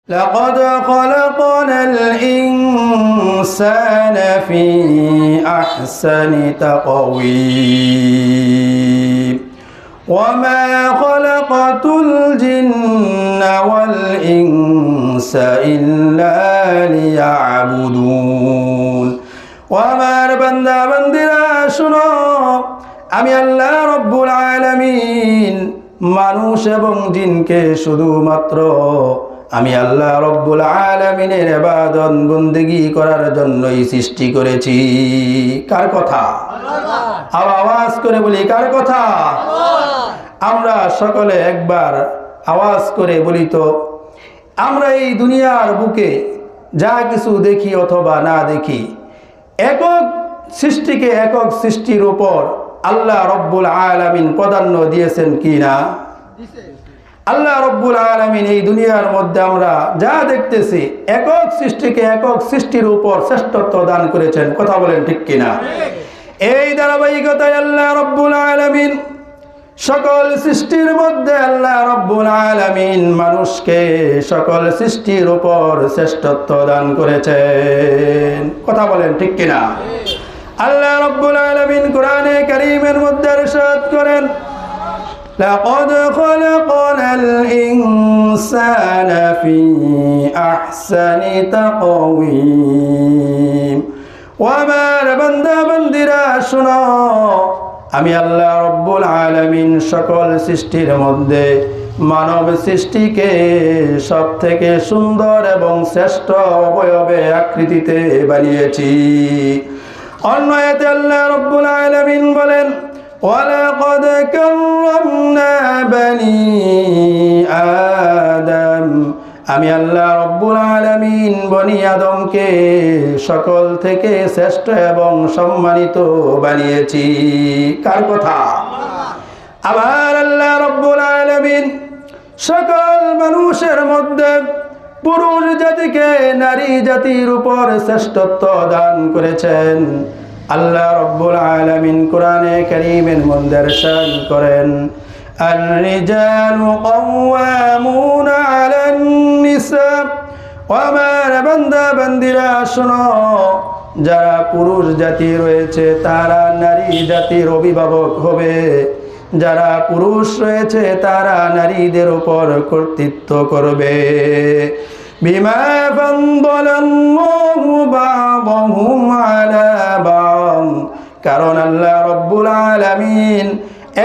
لقد خلقنا الإنسان في أحسن تقويم وما خلقت الجن والإنس إلا ليعبدون وما بندا بندرا شنو আমি আল্লাহ রব্বুল আলামিন মানুষ এবং জিনকে শুধুমাত্র আমি আল্লাহ রব্বুল আলামিনের ইবাদত বندگی করার জন্যই সৃষ্টি করেছি। কার কথা? আওয়াজ করে বলি কার কথা? আমরা সকলে একবার আওয়াজ করে বলি তো, আমরা এই দুনিয়ার বুকে যা কিছু দেখি অথবা না দেখি, একক সৃষ্টিকে একক সৃষ্টির উপর আল্লাহ রব্বুল আলামিন প্রাধান্য দিয়েছেন কি না? আল্লাহ রব্বুল আলামিন এই দুনিয়ার মধ্যে আমরা যা দেখতেছি একক সৃষ্টিকে একক সৃষ্টির উপর শ্রেষ্ঠত্ব দান করেছেন। কথা বলেন ঠিক কিনা? এই ধারাবাহিকতায় আল্লাহ রব্বুল আলামিন সকল সৃষ্টির মধ্যে আল্লাহ রব্বুল আলামিন মানুষকে সকল সৃষ্টির উপর শ্রেষ্ঠত্ব দান করেছেন। কথা বলেন ঠিক কিনা? আল্লাহ রব্বুল আলামিন কোরআনে কারীমের মধ্যে ইরশাদ করেন, لقد خلقنا الإنسان في أحسن تقويم وما بندا بندرا شنو আমি আল্লাহ রব্বুল আলামিন সকল সৃষ্টির মধ্যে মানব সৃষ্টিকে সবথেকে সুন্দর এবং শ্রেষ্ঠ অবয়বে আকৃতিতে বানিয়েছি। অন্য আয়াতে আল্লাহ রব্বুল আলামিন বলেন, وَلَقَدْ كَرَّمْنَا بَنِي آدَمَ আমি আল্লাহ রব্বুল আলামিন বনি আদমকে সকল থেকে শ্রেষ্ঠ এবং সম্মানিত বানিয়েছি। কার কথা? আবার আল্লাহ রব্বুল আলামিন সকল মানুষের মধ্যে পুরুষ জাতিকে নারী জাতির উপর শ্রেষ্ঠত্ব দান করেছেন। আল্লাহ রব্বুল আলামিন কোরআনে কারীমের মধ্যে ইরশাদ করেন, আর-রিজালু কাওয়ামুনা আলান নিসা আমার বান্দা বান্দিরা শোনো, যারা পুরুষ জাতি রয়েছে তারা নারী জাতির অভিভাবক হবে, যারা পুরুষ রয়েছে তারা নারীদের উপর কর্তৃত্ব করবে। বিমা ফাদ্দালাল্লাহু বা'দাহুম আলা বা'দ, কারণ আল্লাহ রব্বুল আলামিন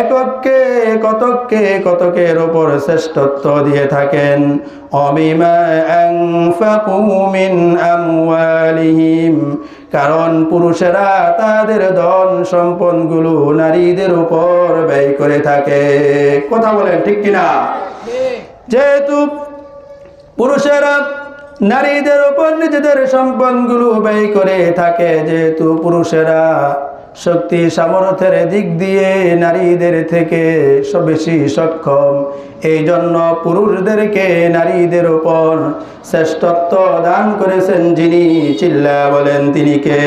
এককে কতকের উপর শ্রেষ্ঠত্ব দিয়ে থাকেন। অবিমা আনফাকু মিন আমওয়ালিহিম, কারণ পুরুষেরা তাদের ধন সম্পদগুলো নারীদের উপর ব্যয় করে থাকে। কথা বলেন ঠিক কিনা? যেহেতু পুরুষেরা নারীদের উপর নিজেদের সম্পদগুলো ব্যয় করে থাকে, যেহেতু পুরুষেরা শক্তি সামর্থ্যের দিক দিয়ে নারীদের থেকে বেশি সক্ষম, এই জন্য পুরুষদেরকে নারীদের উপর শ্রেষ্ঠত্ব দান করেছেন যিনি, চিল্লা বলেন তিনি কে?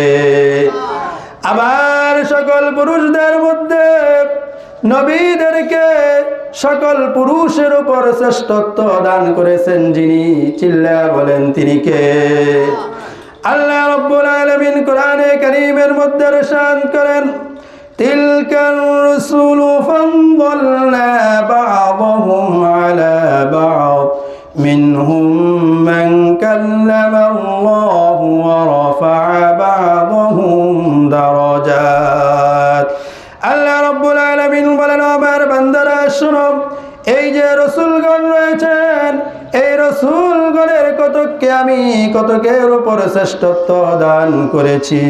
আবার সকল পুরুষদের মধ্যে নবীদেরকে সকল পুরুষের উপর শ্রেষ্ঠত্ব দান করেছেন যিনি, চিল্লা বলেন তিনি কে? আল্লাহ রব্বুল আলামিন কোরআনে কারীমের মধ্যে ইরশাদ করেন, তিলকার রুসুলু ফাদ্দালনা বা'দাহুম আলা বা'দ মিনহুম মান কাল্লামাল্লাহু ওয়া রাফা'a বা'দাহুম দারাজাত। আল্লাহ রব্বুল আলামিন বলেন, আমার বান্দারা শোনো, এই যে রাসূলগণ রয়েছেন, এই রাসূলগণের কতকের উপর শ্রেষ্ঠত্ব দান করেছি।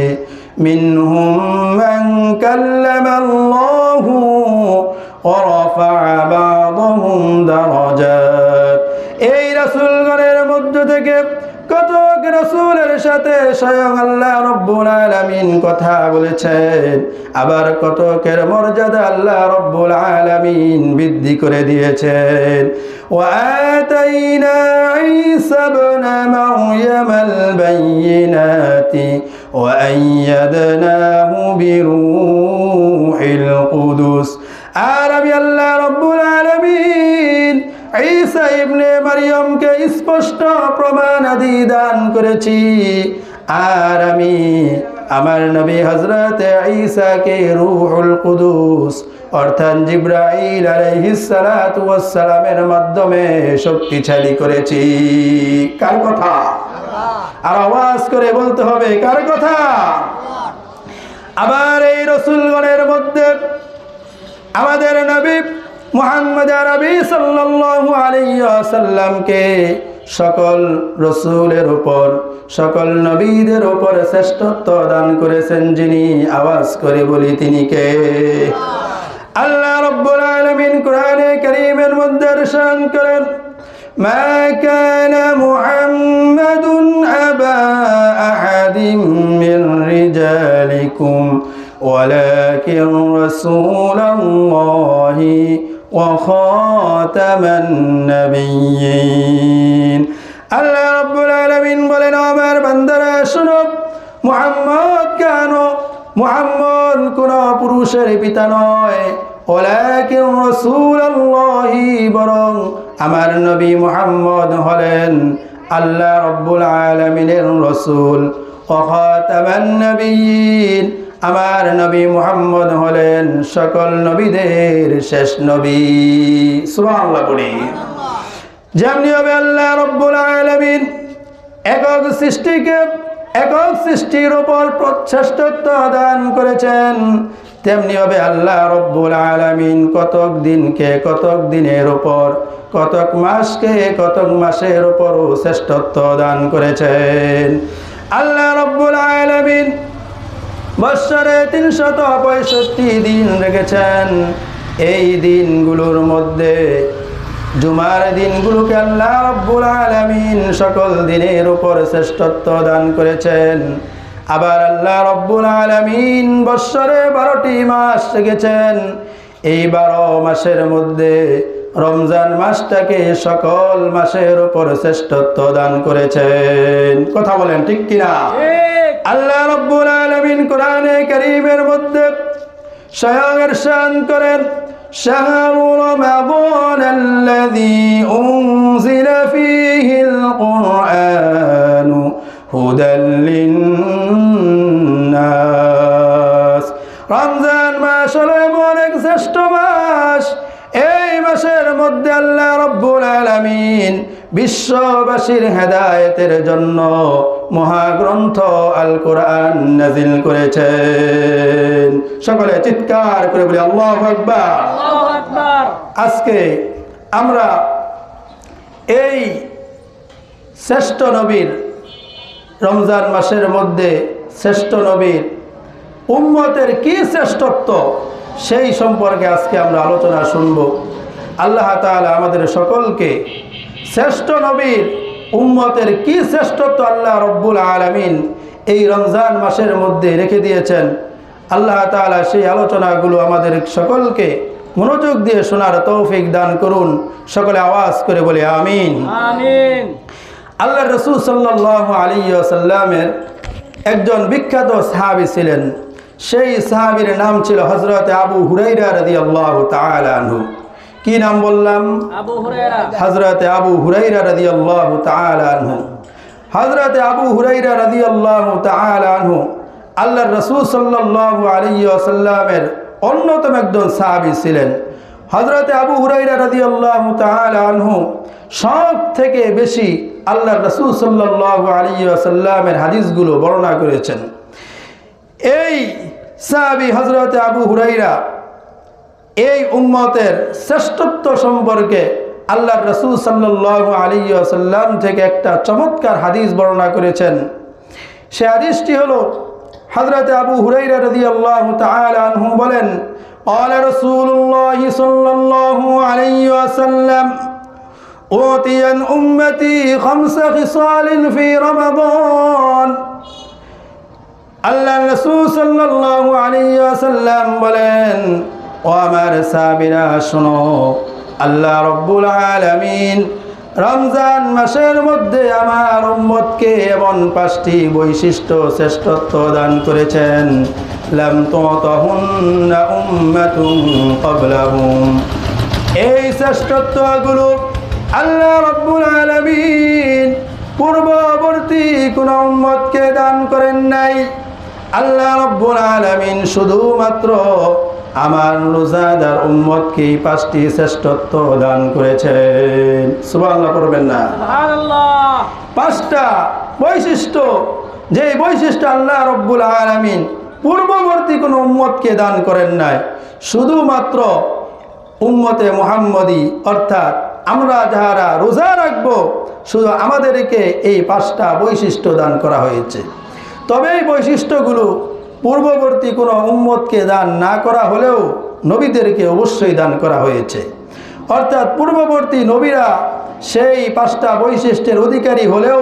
মিনহুম মান কাল্লামাল্লাহু ওয়া রাফা'a বা'দাহুম দারাজাত, এই রাসূলগণের মধ্য থেকে কতক রাসূলের সাথে স্বয়ং আল্লাহ রব্বুল আলামিন কথা বলেছেন, আবার কতকের মর্যাদা আল্লাহ রব্বুল আলামিন বৃদ্ধি করে দিয়েছেন। ওয়া আতাইনা ঈসা ইবনা মারইয়ামাল বাইয়িনাতি ওয়া আইয়াদনাহু বিরূহিল কুদুস, আর আমি আল্লাহ রব্বুল আলামিন ঈসা ইবনে মারইয়ামকে স্পষ্ট স্পষ্ট প্রমাণাদি দান করেছি। আর আমি আমার নবী হযরত ঈসাকে রূহুল কুদুস অর্থাৎ জিবরাইল আলাইহিস সালাতু ওয়াস সালামের মাধ্যমে শক্তিশালী করেছি। কার কথা? আর আওয়াজ করে বলতে হবে কার কথা? আবার এই রাসূলগণের মধ্যে আমাদের নবী মুহাম্মদ আরবি সাল্লাল্লাহু আলাইহি ওয়াসাল্লামকে সকল রাসূলের উপর সকল নবীদের উপর শ্রেষ্ঠত্ব দান করেছেন যিনি। আওয়াজ করে বলি তিনি কে? আল্লাহ রাব্বুল আলামিন কোরআনে কারীমের মধ্যে ইরশাদ করেন, মা কানা মুহাম্মাদুন আবা আহাদিম মির রিজালিকুম ওয়ালাকিন রাসূলুল্লাহি ওয়া খাতামান নাবিয়্যিন। আল্লাহ রাব্বুল আলামিন বলেন, আমার বান্দারা শোনো, মুহাম্মদ কোন পুরুষের পিতা নয়, ওয়ালাকিন রাসূলুল্লাহি, বরং আমার নবী মুহাম্মদ হলেন আল্লাহ রাব্বুল আলামিনের রাসূল। ওয়া খাতামান নাবিয়্যিন, আমার নবী মুহাম্মদ হলেন সকল নবীদের শেষ নবী। সুবহানাল্লাহ পড়ি। যেমনি হবে আল্লাহ রাব্বুল আলামিন একক সৃষ্টির উপর শ্রেষ্ঠত্ব দান করেছেন, তেমনি হবে আল্লাহ রাব্বুল আলামিন কতক দিনকে কতক দিনের উপর, কতক মাসকে কতক মাসের উপরও শ্রেষ্ঠত্ব দান করেছেন। আল্লাহ রাব্বুল আলামিন বৎসরে 365 দিন রেখেছেন। এই দিনগুলোর মধ্যে জুমার দিনগুলোকে আল্লাহ রাব্বুল আলামিন সকল দিনের উপর শ্রেষ্ঠত্ব দান করেছেন। আবার আল্লাহ রাব্বুল আলামিন বৎসরে 12টি মাস রেখেছেন। এই 12 মাসের মধ্যে রমজান মাসটাকে সকল মাসের উপর শ্রেষ্ঠত্ব দান করেছেন। কথা বলেন ঠিক কিনা? আল্লাহ রাব্বুল আলামিন কোরআনে কারীমের মধ্যে স্বয়ং ইরশাদ করেন, শাহরু রমাদান আল্লাযী উনজিলা ফীহিল কুরআনু হুদাল লিন্নাস। রমজান মাস হলো এমন এক শ্রেষ্ঠ মাস, এই মাসের মধ্যে আল্লাহ রাব্বুল আলামিন বিশ্ববাসীর হেদায়েতের জন্য মহাগ্রন্থ আল কোরআন নাজিল করেছেন। সকলে চিৎকার করে বলি আল্লাহু আকবার। আল্লাহু আকবার। আজকে আমরা এই শ্রেষ্ঠ নবীর, রমজান মাসের মধ্যে শ্রেষ্ঠ নবীর উম্মতের কি শ্রেষ্ঠত্ব সেই সম্পর্কে আজকে আমরা আলোচনা শুনব। আল্লাহ তাআলা আমাদের সকলকে শ্রেষ্ঠ নবীর উম্মতের কি শ্রেষ্ঠত্ব আল্লাহ রব্বুল আলামিন এই রমজান মাসের মধ্যে রেখে দিয়েছেন, আল্লাহ তাআলা সেই আলোচনাগুলো আমাদের সকলকে মনোযোগ দিয়ে শোনার তৌফিক দান করুন। সকলে আওয়াজ করে বলি আমিন। আমিন। আল্লাহ রাসূল সাল্লাল্লাহু আলাইহি ওয়াসাল্লামের একজন বিখ্যাত সাহাবী ছিলেন। সেই সাহাবীর নাম ছিল হযরত আবু হুরায়রা রাদিয়াল্লাহু তাআলা আনহু। কি নাম বললাম? আবু হুরায়রা। হযরত আবু হুরায়রা রাদিয়াল্লাহু তাআলা আনহু। হযরত আবু হুরায়রা রাদিয়াল্লাহু তাআলা আনহু আল্লাহর রাসূল সাল্লাল্লাহু আলাইহি ওয়াসাল্লামের অন্যতম একজন সাহাবী ছিলেন। হযরত আবু হুরায়রা রাদিয়াল্লাহু তাআলা আনহু সব থেকে বেশি আল্লাহর রাসূল সাল্লাল্লাহু আলাইহি ওয়াসাল্লামের হাদিসগুলো বর্ণনা করেছেন। এই সাহাবী হযরত আবু হুরায়রা এই উম্মতের শ্রেষ্ঠত্ব সম্পর্কে আল্লাহর রাসূল সাল্লাল্লাহু আলাইহি ওয়াসাল্লাম থেকে একটা চমৎকার হাদিস বর্ণনা করেছেন। সেই হাদিসটি হলো হযরত আবু হুরায়রা রাদিয়াল্লাহু তাআলা আনহু বলেন, قال رسول الله صلى الله عليه وسلم أوتي أمتي 5 خصال في رمضان। আল্লাহ রাসূল সাল্লাল্লাহু আলাইহি ওয়াসাল্লাম বলেন, ও আমার সাহাবীরা শোনো, আল্লাহ রাব্বুল আলামিন রমজান মাসের মধ্যে আমার উম্মতকে এমন 5টি বৈশিষ্ট্য শ্রেষ্ঠত্ব দান করেছেন, লাম তুতাহুন্না উম্মাতুন ক্বাবলাহুম। এই শ্রেষ্ঠত্বগুলো আল্লাহ রাব্বুল আলামিন পূর্ববর্তী কোন উম্মতকে দান করেন নাই। আল্লাহ রাব্বুল আলামিন শুধুমাত্র আমার রোজাদার উম্মতকে 5টি শ্রেষ্ঠত্ব দান করেছেন। সুবহানাল্লাহ পড়বেন না? সুবহানাল্লাহ। 5টা বৈশিষ্ট্য, যে বৈশিষ্ট্য আল্লাহ রাব্বুল আলামিন পূর্ববর্তী কোনো উম্মতকে দান করেন নাই, শুধুমাত্র উম্মতে মুহাম্মদী অর্থাৎ আমরা যারা রোজা রাখবো শুধু আমাদেরকে এই 5টা বৈশিষ্ট্য দান করা হয়েছে। তবে এই বৈশিষ্ট্যগুলো পূর্ববর্তী কোনো উম্মতকে দান না করা হলেও নবীদেরকে অবশ্যই দান করা হয়েছে। অর্থাৎ পূর্ববর্তী নবীরা সেই 5টা বৈশিষ্ট্যের অধিকারী হলেও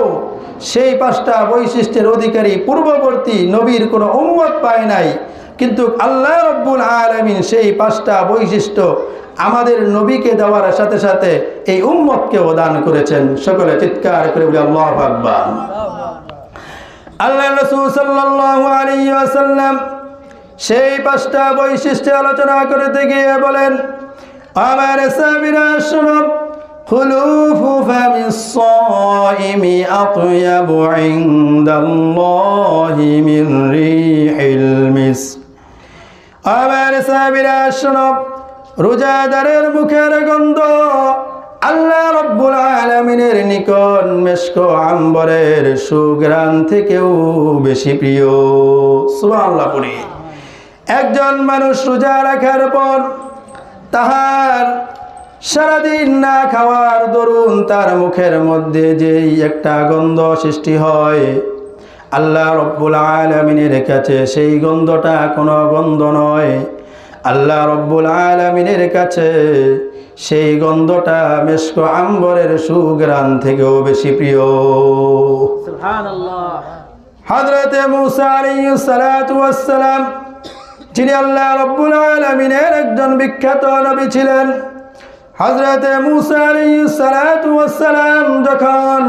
সেই 5টা বৈশিষ্ট্যের অধিকারী পূর্ববর্তী নবীর কোনো উম্মত পায় নাই, কিন্তু আল্লাহ রাব্বুল আলামিন সেই 5টা বৈশিষ্ট্য আমাদের নবীকে দেওয়ার সাথে সাথে এই উম্মতকেও দান করেছেন। সকলে চিৎকার করে বলি আল্লাহু আকবার। আল্লাহ রাসূল সাল্লাল্লাহু আলাইহি ওয়াসাল্লাম সেই 5টা বৈশিষ্ট্য আলোচনা করতে গিয়ে বলেন, আমার সাহাবীরা শুনো, খুলুফু ফামিস সাইমি আতয়াবু ইনদাল্লাহি মিন রিহিল মিস্ক। আমার সাহাবীরা শুনো, রোজাদারের মুখের গন্ধ আল্লাহ রাব্বুল আলামিনের নিকট মেশক আম্বরের সুঘ্রাণ থেকেও বেশি প্রিয়। সুবহানাল্লাহ পড়ি। একজন মানুষ রোজা রাখার পর তাহার সারাদিন না খাওয়ার দরুন তার মুখের মধ্যে যেই একটা গন্ধ সৃষ্টি হয়, আল্লাহ রাব্বুল আলামিনের কাছে সেই গন্ধটা কোনো গন্ধ নয়। আল্লাহ রাব্বুল আলামিনের কাছে সেই গন্ধটা মেশক আম্বরের সুঘ্রাণ থেকেও বেশি প্রিয়। সুবহানাল্লাহ। হযরতে মূসা আলাইহিস সালাতু ওয়াস সালাম, যিনি আল্লাহ রাব্বুল আলামিনের একজন বিখ্যাত নবী ছিলেন, হযরতে মূসা আলাইহিস সালাতু ওয়াস সালাম যখন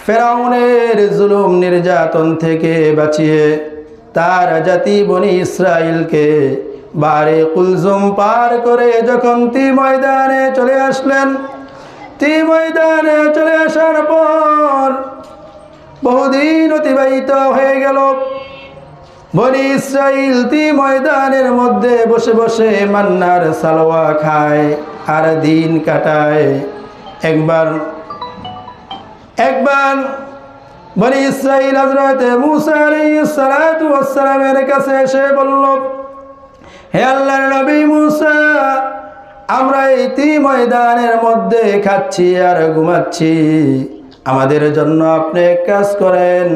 ফেরাউনের জুলুম নির্যাতন থেকে বাঁচিয়ে তার জাতি বনি ইসরাইলকে বারে কুলজুম পার করে যখন তি ময়দানে চলে আসলেন, তি ময়দানে চলে আসার পর বহুদিন অতিবাহিত হয়ে গেল। বনি ইসরাইল তি ময়দানের মধ্যে বসে বসে মান্নার সালোয়া খায় আর দিন কাটায়। একবার বনি ইসরাইল হযরতে মূসা আলাইহিস সালাতু ওয়াস সালামের কাছে এসে বলল, হে আল্লাহর নবী মূসা, আমরা এই তি ময়দানের মধ্যে খাচ্ছি আর ঘুমাচ্ছি, আমাদের জন্য আপনি এক কাজ করেন,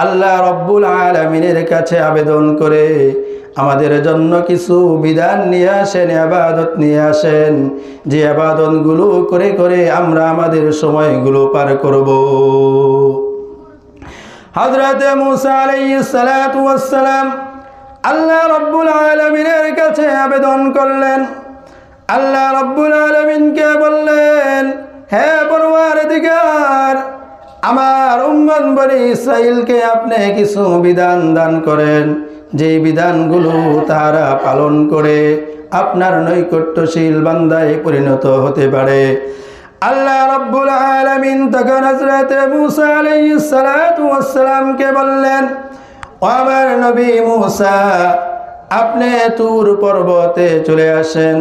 আল্লাহ রাব্বুল আলামিনের কাছে আবেদন করে আমাদের জন্য কিছু বিধান নিয়ে আসেন, ইবাদত নিয়ে আসেন, যে ইবাদতগুলো করে করে আমরা আমাদের সময়গুলো পার করব। হযরতে মূসা আলাইহিস সালাতু ওয়াস সালাম আল্লাহ রাব্বুল আলামিনের কাছে আবেদন করলেন। আল্লাহ রাব্বুল আলামিনকে বললেন, হে পরওয়ারদিগার, আমার উম্মত বনি ইসরাইলকে আপনি কিছু বিধান দান করেন, যে বিধানগুলো তারা পালন করে আপনার নৈকট্যশীল বান্দায় পরিণত হতে পারে। আল্লাহ রাব্বুল আলামিন তখন হযরতে মূসা আলাইহিস সালাতু ওয়াস সালামকে বললেন, ও আমার নবী মূসা, আপনি তুর পর্বতে চলে আসেন।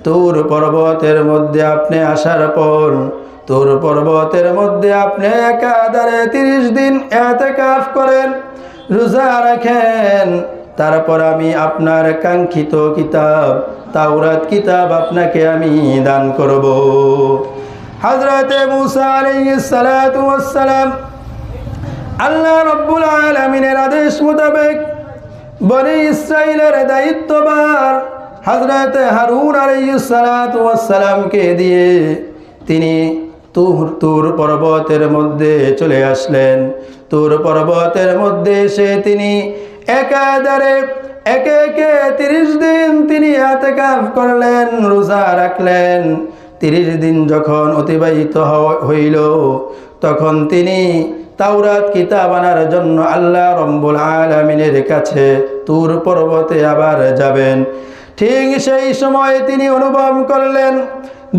তুর পর্বতের মধ্যে আপনি আসার পর তুর পর্বতের মধ্যে আপনি একাধারে 30 দিন ইতিকাফ করেন, রোজা রাখেন। তারপর আমি আপনার কাঙ্ক্ষিত কিতাব তাওরাত কিতাব আপনাকে আমি দান করব। হযরতে মূসা আলাইহিস সালাতু ওয়াস সালাম আল্লাহ রাব্বুল আলামিনের আদেশ মোতাবেক বনি ইসরাইলের দায়িত্বভার হযরতে হারুন আলাইহিস সালাতু ওয়াস সালামকে দিয়ে তিনি তুর পর্বতের মধ্যে চলে আসলেন। তুর পর্বতের মধ্যে এসে তিনি একাধারে একে একে 30 দিন তিনি ইতিকাফ করলেন, রোজা রাখলেন। 30 দিন যখন অতিবাহিত হইল, তখন তিনি তাওরাত কিতাব আনার জন্য আল্লাহ রাব্বুল আলামিনের কাছে তুর পর্বতে আবার যাবেন। ঠিক সেই সময় তিনি অনুভব করলেন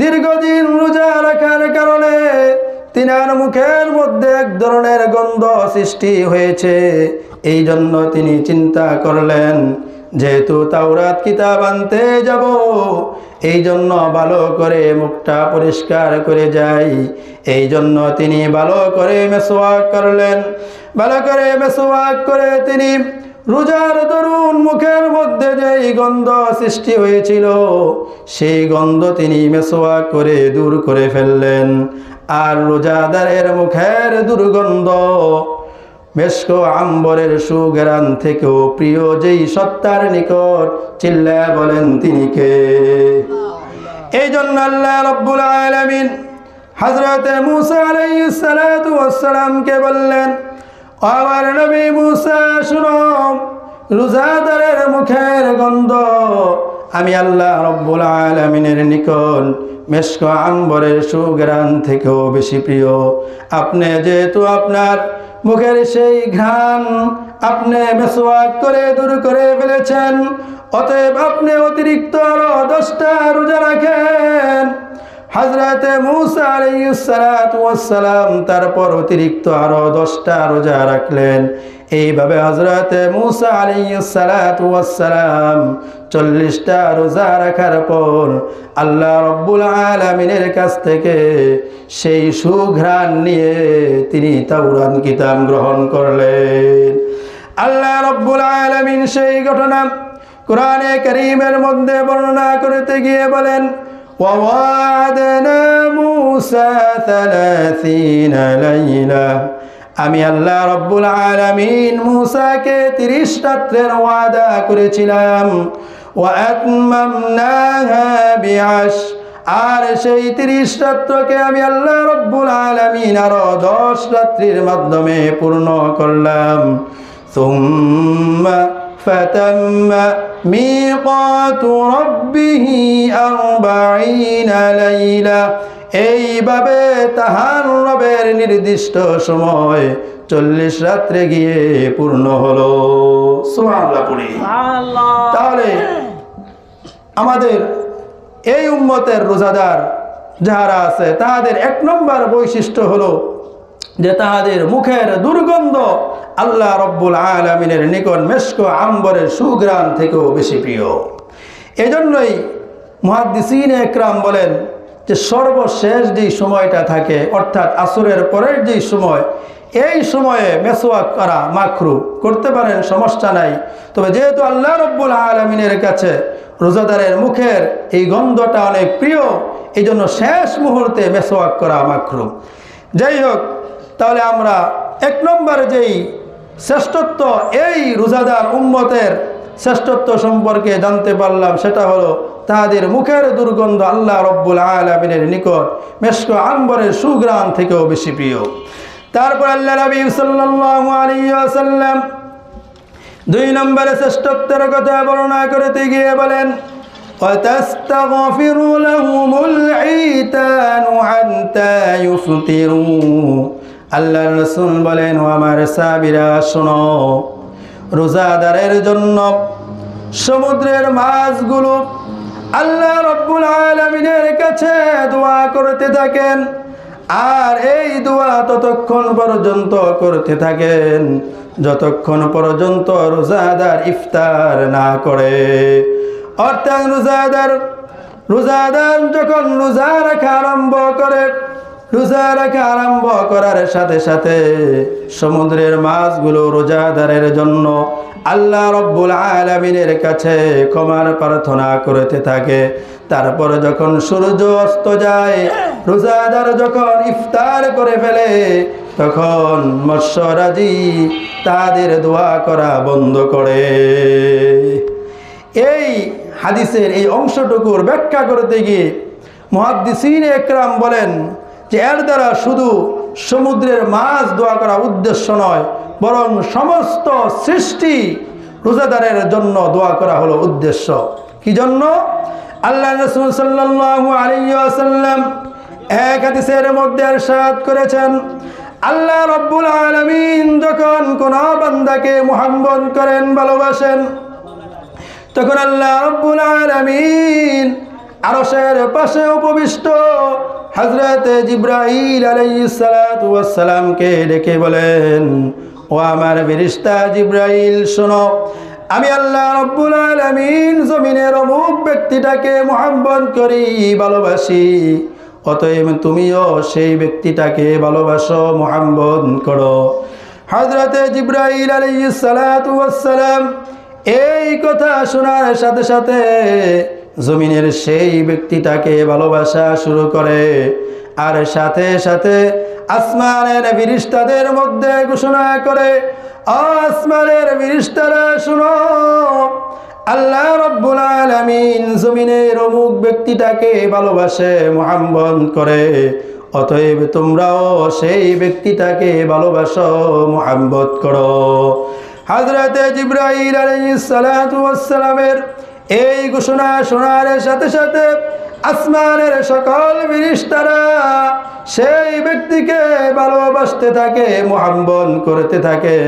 দীর্ঘদিন রোজা রাখার কারণে তিনার মুখের মধ্যে এক ধরনের গন্ধ সৃষ্টি হয়েছে। এই জন্য তিনি চিন্তা করলেন, যেহেতু তাওরাত কিতাব আনতে যাব, এই জন্য ভালো করে মুখটা পরিষ্কার করে যাই। এই জন্য তিনি ভালো করে মেসওয়াক করলেন। ভালো করে মেসওয়াক করে তিনি রোজার দরুন মুখের মধ্যে যেই গন্ধ সৃষ্টি হয়েছিল, সেই গন্ধ তিনি মেসওয়াক করে দূর করে ফেললেন। আর রোজাদারের মুখের দুর্গন্ধ মেশক আম্বরের সুঘ্রাণ থেকেও প্রিয় যেই সত্তার নিকট, চিল্লায়া বলেন তিনি কে? এই জন্য আল্লাহ রাব্বুল আলামিন হযরতে মূসা আলাইহিস সালাতু ওয়াস সালামকে বললেন, আমার নবী মূসা শুনো, রোজাদারের মুখের গন্ধ আমি আল্লাহ রাব্বুল আলামিনের নিকট মেশক আম্বরের সুঘ্রাণ থেকেও বেশি প্রিয়। আপনি যেহেতু আপনার মুখের সেই ঘ্রাণ আপনি মেসওয়াক করে দূর করে ফেলেছেন, অতএব আপনি অতিরিক্ত আরো 10টা রোজা রাখেন। হযরতে মূসা আলাইহিস সালাতু ওয়াস সালাম তারপর অতিরিক্ত আরো 10টা রোজা রাখলেন। এইভাবে হযরতে মূসা আলাইহিস সালাতু ওয়াস সালাম 40টা রোজা রাখার পর আল্লাহ রাব্বুল আলামিনের কাছ থেকে সেই সুঘ্রাণ নিয়ে তিনি তাওরাত কিতাব গ্রহণ করলেন। আল্লাহ রাব্বুল আলামিন সেই ঘটনা কোরআনে কারীমের মধ্যে বর্ণনা করতে গিয়ে বলেন, ওয়া'আদনা মূসা 30 লাইলা, আমি আল্লাহ রাব্বুল আলামিন মূসাকে 30 রাত্রের ওয়াদা করেছিলাম। ওয়া'আতমামনাহা বি'আশ, আর সেই 30 রাত্রকে আমি আল্লাহ রাব্বুল আলামিন আরো 10 রাত্রির মাধ্যমে পূর্ণ করলাম। সুম্মা ফাতাম্মা মিকাতু রাব্বিহি 40 লাইলা, এইভাবে তাহার রবের নির্দিষ্ট সময় 40 রাত্রে গিয়ে পূর্ণ হলো। সুবহানাল্লাহ পড়ি। সুবহানাল্লাহ। তাহলে আমাদের এই উম্মতের রোজাদার যারা আছে তাদের 1 নম্বর বৈশিষ্ট্য হলো যে তাদের মুখের দুর্গন্ধ আল্লাহ রাব্বুল আলামিনের নিকট মেশক আম্বরের সুঘ্রাণ থেকেও বেশি প্রিয়। এজন্যই মুহাদ্দিসিন একরাম বলেন যে সর্বশেষ যেই সময়টা থাকে, অর্থাৎ আসরের পরের যেই সময়, এই সময়ে মেসওয়াক করা মাকরু, করতে পারেন সমস্যা নাই। তবে যেহেতু আল্লাহ রাব্বুল আলামিনের কাছে রোজাদারের মুখের এই গন্ধটা অনেক প্রিয়, এই জন্য শেষ মুহূর্তে মেসওয়াক করা মাকরু। যাই হোক, তাহলে আমরা 1 নম্বর যেই শ্রেষ্ঠত্ব, এই রোজাদার উম্মতের শ্রেষ্ঠত্ব সম্পর্কে জানতে পারলাম, সেটা হলো তাদের মুখের দুর্গন্ধ আল্লাহ রাব্বুল আলামিনের নিকট মেশক আম্বরের সুঘ্রাণ থেকেও বেশি প্রিয়। তারপর আল্লাহ নবী সাল্লাল্লাহু আলাইহি ওয়াসাল্লাম 2 নম্বরে শ্রেষ্ঠত্বের কথা বর্ণনা করতে গিয়ে বলেন, ওয়াতাস্তাগফিরু লাহুমুল ঈতানু হাত্তা ইউফতিরু, আল্লাহর রাসূল বলেন, ও আমার সাহাবীরা শোনো, রোজাদারের জন্য সমুদ্রের মাছগুলো আল্লাহ রাব্বুল আলামিনের কাছে দোয়া করতে থাকেন, আর এই দোয়া ততক্ষণ পর্যন্ত করতে থাকেন যতক্ষণ পর্যন্ত রোজাদার ইফতার না করে। অর্থাৎ রোজাদার যখন রোজা রাখা আরম্ভ করে, রোজা রাখা আরম্ভ করার সাথে সাথে সমুদ্রের মাছগুলো রোজাদারের জন্য আল্লাহ রাব্বুল আলামিনের কাছে ক্ষমার প্রার্থনা করতে থাকে। তারপর যখন সূর্য অস্ত যায়, রোজাদার যখন ইফতার করে ফেলে, তখন মৎস্যরাজি তাদের দোয়া করা বন্ধ করে। এই হাদিসের এই অংশটুকুর ব্যাখ্যা করতে গিয়ে মুহাদ্দিসিন একরাম বলেন যে এর দ্বারা শুধু সমুদ্রের মাছ দোয়া করা উদ্দেশ্য নয়, বরং সমস্ত সৃষ্টি রোজাদারের জন্য দোয়া করা হলো উদ্দেশ্য। কি জন্য? আল্লাহ রাসূল সাল্লাল্লাহু আলাইহি ওয়াসাল্লাম এক হাদিসের মধ্যে ইরশাদ করেছেন, আল্লাহ রাব্বুল আলামিন যখন কোন বান্দাকে মুহাব্বত করেন, ভালোবাসেন, তখন আল্লাহ রাব্বুল আলামিন আরশের পাশে উপবিষ্ট হযরতে জিবরাইল আলাইহিস সালাতু ওয়াস সালামকে ডেকে বলেন, ও আমার ফেরেশতা জিবরাইল শোনো, আমি আল্লাহ রাব্বুল আলামিন জমিনের অমুক ব্যক্তিটাকে মুহাব্বত করি, ভালোবাসি, অতএব তুমিও সেই ব্যক্তিটাকে ভালোবাসো, মুহাব্বত করো। হযরতে জিবরাইল আলাইহিস সালাতু ওয়াস সালাম এই কথা শোনার সাথে সাথে জমিনের সেই ব্যক্তিটাকে ভালোবাসা শুরু করে, আর সাথে সাথে আসমানের ফেরেশতাদের মধ্যে ঘোষণা করে, আসমানের ফেরেশতারা শুনো, আল্লাহ রাব্বুল আলামিন জমিনের অমুক ব্যক্তিটাকে ভালোবাসে, মুহাব্বত করে, অতএব তোমরাও সেই ব্যক্তিটাকে ভালোবাসো, মুহাব্বত করো। হযরতে জিবরাইল আলাইহিস সালাতু ওয়াস সালামের এই ঘোষণা শোনার সাথে সাথে আসমানের সকল ফেরেশতারা সেই ব্যক্তিকে ভালোবাসতে থাকে, মুহাব্বত করতে থাকে।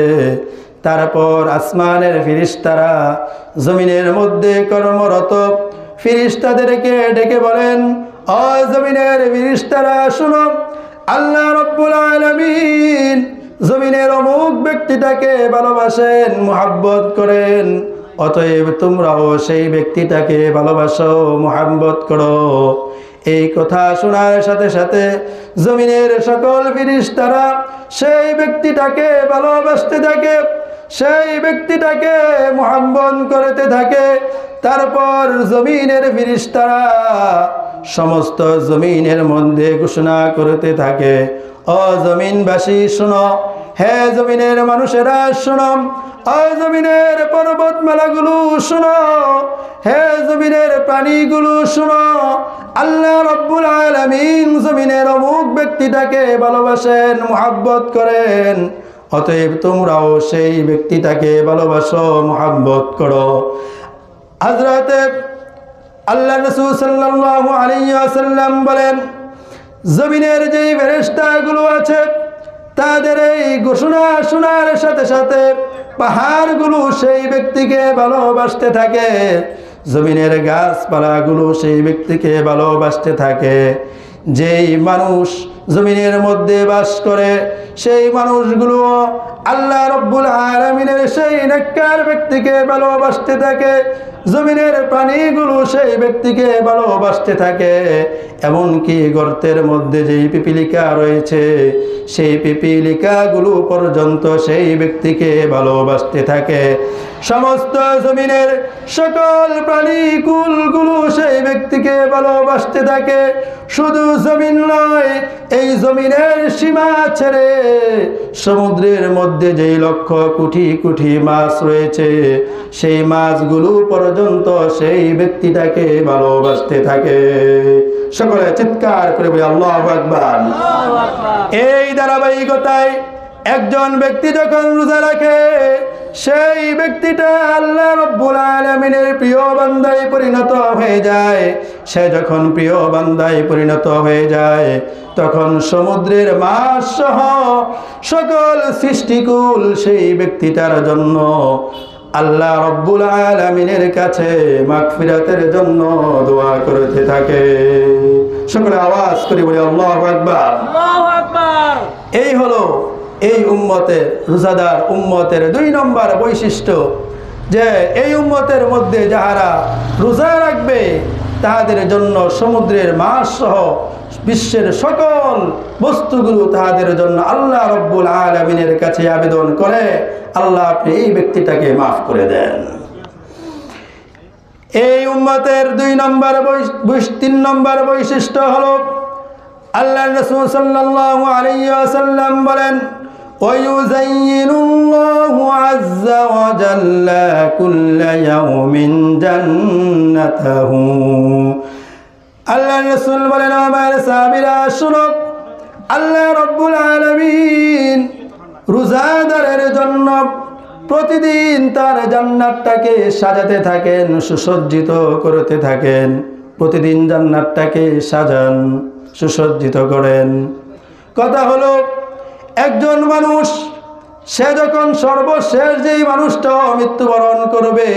তারপর আসমানের ফেরেশতারা জমিনের মধ্যে কর্মরত ফেরেশতাদেরকে ডেকে বলেন, ও জমিনের ফেরেশতারা শুনো, আল্লাহ রাব্বুল আলামিন জমিনের অমুক ব্যক্তিটাকে ভালোবাসেন, মুহাব্বত করেন, অতএব তোমরাও সেই ব্যক্তিটাকে ভালোবাসো, মুহাব্বত করো। এই কথা শোনার সাথে সাথে জমিনের সকল ফেরেশতারা সেই ব্যক্তিটাকে ভালোবাসতে থাকে, সেই ব্যক্তিটাকে মুহাব্বত করতে থাকে। তারপর জমিনের ফেরেশতারা সমস্ত জমিনের মধ্যে ঘোষণা করতে থাকে, ও জমিনবাসী শোনো, হে জমিনের মানুষেরা শোনো, ও জমিনের পর্বতমালাগুলো শোনো, হে জমিনের প্রাণীগুলো শোনো, আল্লাহ রাব্বুল আলামিন জমিনের অমুক ব্যক্তিটাকে ভালোবাসেন, মুহাব্বত করেন, অতএব তোমরাও সেই ব্যক্তিটাকে ভালোবাসো, মুহাব্বত করো। হযরতে আল্লাহ রাসূল সাল্লাল্লাহু আলাইহি ওয়াসাল্লাম বলেন, জমিনের যে ফেরেশতাগুলো আছে তাদের এই ঘোষণা শোনার সাথে সাথে পাহাড়গুলো সেই ব্যক্তিকে ভালোবাসতে থাকে, জমিনের গাছপালাগুলো সেই ব্যক্তিকে ভালোবাসতে থাকে। যেই মানুষ জমিনের মধ্যে বাস করে সেই মানুষগুলো আল্লাহ রাব্বুল আলামিনের সেই নেককার ব্যক্তিকে ভালোবাসতে থাকে, জমিনের প্রাণীগুলো সেই ব্যক্তিকে ভালোবাসতে থাকে। এমনকি গর্তের মধ্যে যেই পিপিলিকা রয়েছে সেই পিপিলিকাগুলো পর্যন্ত সেই ব্যক্তিকে ভালোবাসতে থাকে। সমস্ত জমিনের সকল প্রাণীকুলগুলো সেই ব্যক্তিকে ভালোবাসতে থাকে। শুধু জমিন নয়, এই জমিনের সীমা ছেড়ে সমুদ্রের মধ্যে যেই লক্ষ কোটি কোটি মাছ রয়েছে সেই মাছগুলো পর্যন্ত সেই ব্যক্তিটাকে ভালোবাসতে থাকে। সকলে চিৎকার করে বলি আল্লাহু আকবার। এই ধারাবাহিকতায় একজন ব্যক্তি যখন রোজা রাখে সেই ব্যক্তিটা আল্লাহ রাব্বুল আলামিনের প্রিয় বান্দায় পরিণত হয়ে যায়। সে যখন প্রিয় বান্দায় পরিণত হয়ে যায় তখন সমুদ্রের মাছ সহ সকল সৃষ্টিকুল সেই ব্যক্তিটার জন্য আল্লাহ রাব্বুল আলামিনের কাছে মাগফিরাতের জন্য দোয়া করতে থাকে। সকলে আওয়াজ করে বলি আল্লাহু আকবার। আল্লাহু আকবার। এই হলো এই উম্মতের, রোজাদার উম্মতের 2 নম্বর বৈশিষ্ট্য, যে এই উম্মতের মধ্যে যাহারা রোজা রাখবে তাহাদের জন্য সমুদ্রের মাছ সহ বিশ্বের সকল বস্তুগুলো তাহাদের জন্য আল্লাহ রাব্বুল আলামিনের কাছে আবেদন করে, আল্লাহ আপনি এই ব্যক্তিটাকে মাফ করে দেন। এই উম্মতের 3 নম্বর বৈশিষ্ট্য হলো আল্লাহ রাসূল সাল্লাল্লাহু আলাইহি ওয়াসাল্লাম বলেন, ওয়ায়ুযায়্যিনুল্লাহু আযজা ওয়া জাল্লা কুল্লা ইয়াউমিন জান্নাতাহু। আল্লাহ রাসূল বলেন, আমার সাহাবীরা শুনো, আল্লাহ রাব্বুল আলামিন রোজাদারের জন্য প্রতিদিন তার জান্নাতটাকে সাজাতে থাকেন, সুসজ্জিত করতে থাকেন। প্রতিদিন জান্নাতটাকে সাজান, সুসজ্জিত করেন। কথা হলো একজন মানুষ সে যখন সর্বশেষ যেই মানুষটাও মৃত্যুবরণ করবে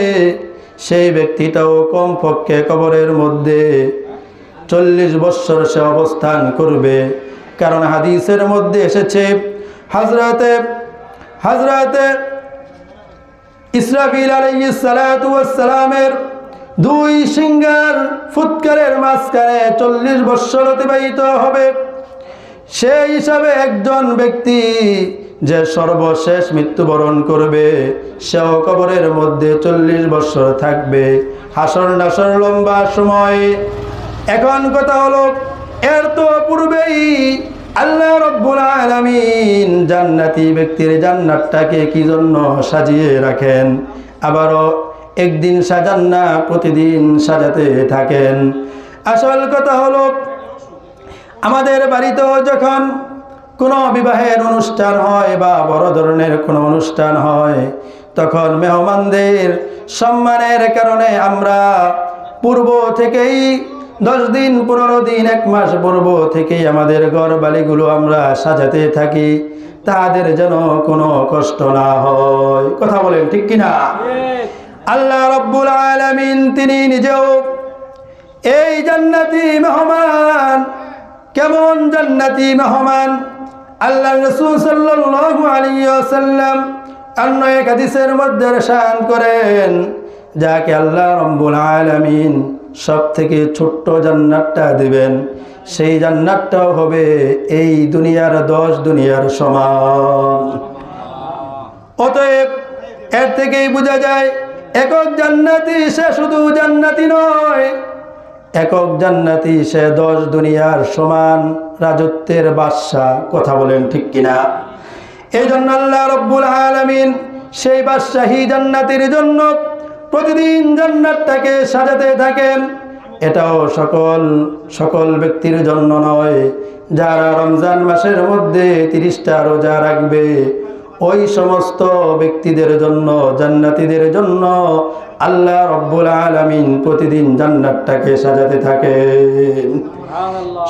সেই ব্যক্তিটাও কমপক্ষে কবরের মধ্যে 40 বছর সে অবস্থান করবে। কারণ হাদিসের মধ্যে এসেছে হযরতে ইসরাফিল আলাইহিস সালাতু ওয়াস সালামের 2 সিংহার ফুৎকারের মাঝখানে 40 বছর অতিবাহিত হবে। সেই হিসাবে একজন ব্যক্তি যে সর্বশেষ মৃত্যুবরণ করবে সেও কবরের মধ্যে 40 বছর থাকবে, হাসর নাসর লম্বা সময়। এখন কথা হলো, এর তো পূর্বেই আল্লাহ রাব্বুল আলামিন জান্নাতি ব্যক্তির জান্নাতটাকে কি জন্য সাজিয়ে রাখেন, আবারও একদিন সাজান না, প্রতিদিন সাজাতে থাকেন। আসল কথা হলো, আমাদের বাড়িতেও যখন কোনো বিবাহের অনুষ্ঠান হয় বা বড় ধরনের কোনো অনুষ্ঠান হয়, তখন মেহমানদের সম্মানের কারণে আমরা পূর্ব থেকেই 10 দিন 15 দিন 1 মাস পূর্ব থেকেই আমাদের ঘর বাড়িগুলো আমরা সাজাতে থাকি, তাদের যেন কোনো কষ্ট না হয়। কথা বলেন ঠিক কিনা? আল্লাহ রাব্বুল আলামিন তিনি নিজেও এই জান্নাতি মেহমান, কেমন জান্নাতি মেহমান, আল্লাহ রাসূল সাল্লাল্লাহু আলাইহি ওয়াসাল্লাম অন্য এক হাদিসের মধ্যে ইরশাদ করেন, যাকে আল্লাহ রাব্বুল আলামিন সবথেকে ছোট্ট জান্নাতটা দিবেন, সেই জান্নাতটাও হবে এই দুনিয়ার 10 দুনিয়ার সমান। অতএব এর থেকেই বোঝা যায়, একক জান্নাতি সে শুধু জান্নাতি নয়, একক জান্নাতি সে 10 দুনিয়ার সমান রাজত্বের বাদশা। কথা বলেন ঠিক কিনা? এই জন্য আল্লাহ রাব্বুল আলামিন সেই বাদশাহী জান্নাতের জন্য প্রতিদিন জান্নাতটাকে সাজাতে থাকেন। এটাও সকল ব্যক্তির জন্য নয়, যারা রমজান মাসের মধ্যে 30টা রোজা রাখবে ওই সমস্ত ব্যক্তিদের জন্য, জান্নাতীদের জন্য আল্লাহ রাব্বুল আলামিন প্রতিদিন জান্নাতটাকে সাজাতে থাকেন।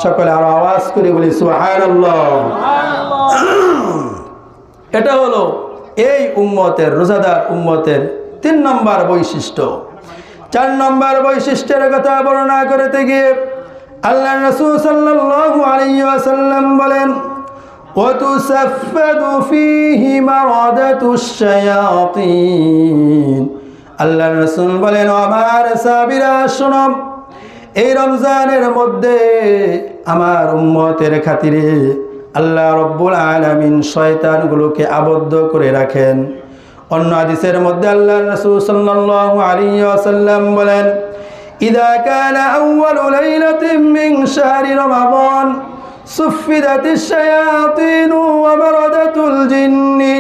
সকলে আরো আওয়াজ করে বলি সুবহানাল্লাহ। এটা হলো এই উম্মতের, রোজাদার উম্মতের 3 নম্বর বৈশিষ্ট্য। 4 নম্বর বৈশিষ্ট্যের কথা বর্ণনা করতে গিয়ে আল্লাহ রাসূল সাল্লাল্লাহু আলাইহি ওয়াসাল্লাম বলেন, وَتُسَفَّدُ فِيهِ مَرَادَةُ الشَّيَاطِينِ। আল্লাহ রাসূল বলেন, আমার সাহাবীরা শোনো, এই রমজানের মধ্যে আমার উম্মতের খাতিরে আল্লাহ রাব্বুল আলামিন শয়তানগুলোকে আবদ্ধ করে রাখেন। অন্য হাদিসের মধ্যে আল্লাহ রাসূল সাল্লাল্লাহু আলাইহি ওয়াসাল্লাম বলেন, ইযা কানা আউয়ালু লাইলাতিন মিন শাহরি রমাদান সুফিদাতিশ শায়াতিনু ওয়া মারাদাতুল জিন্নি।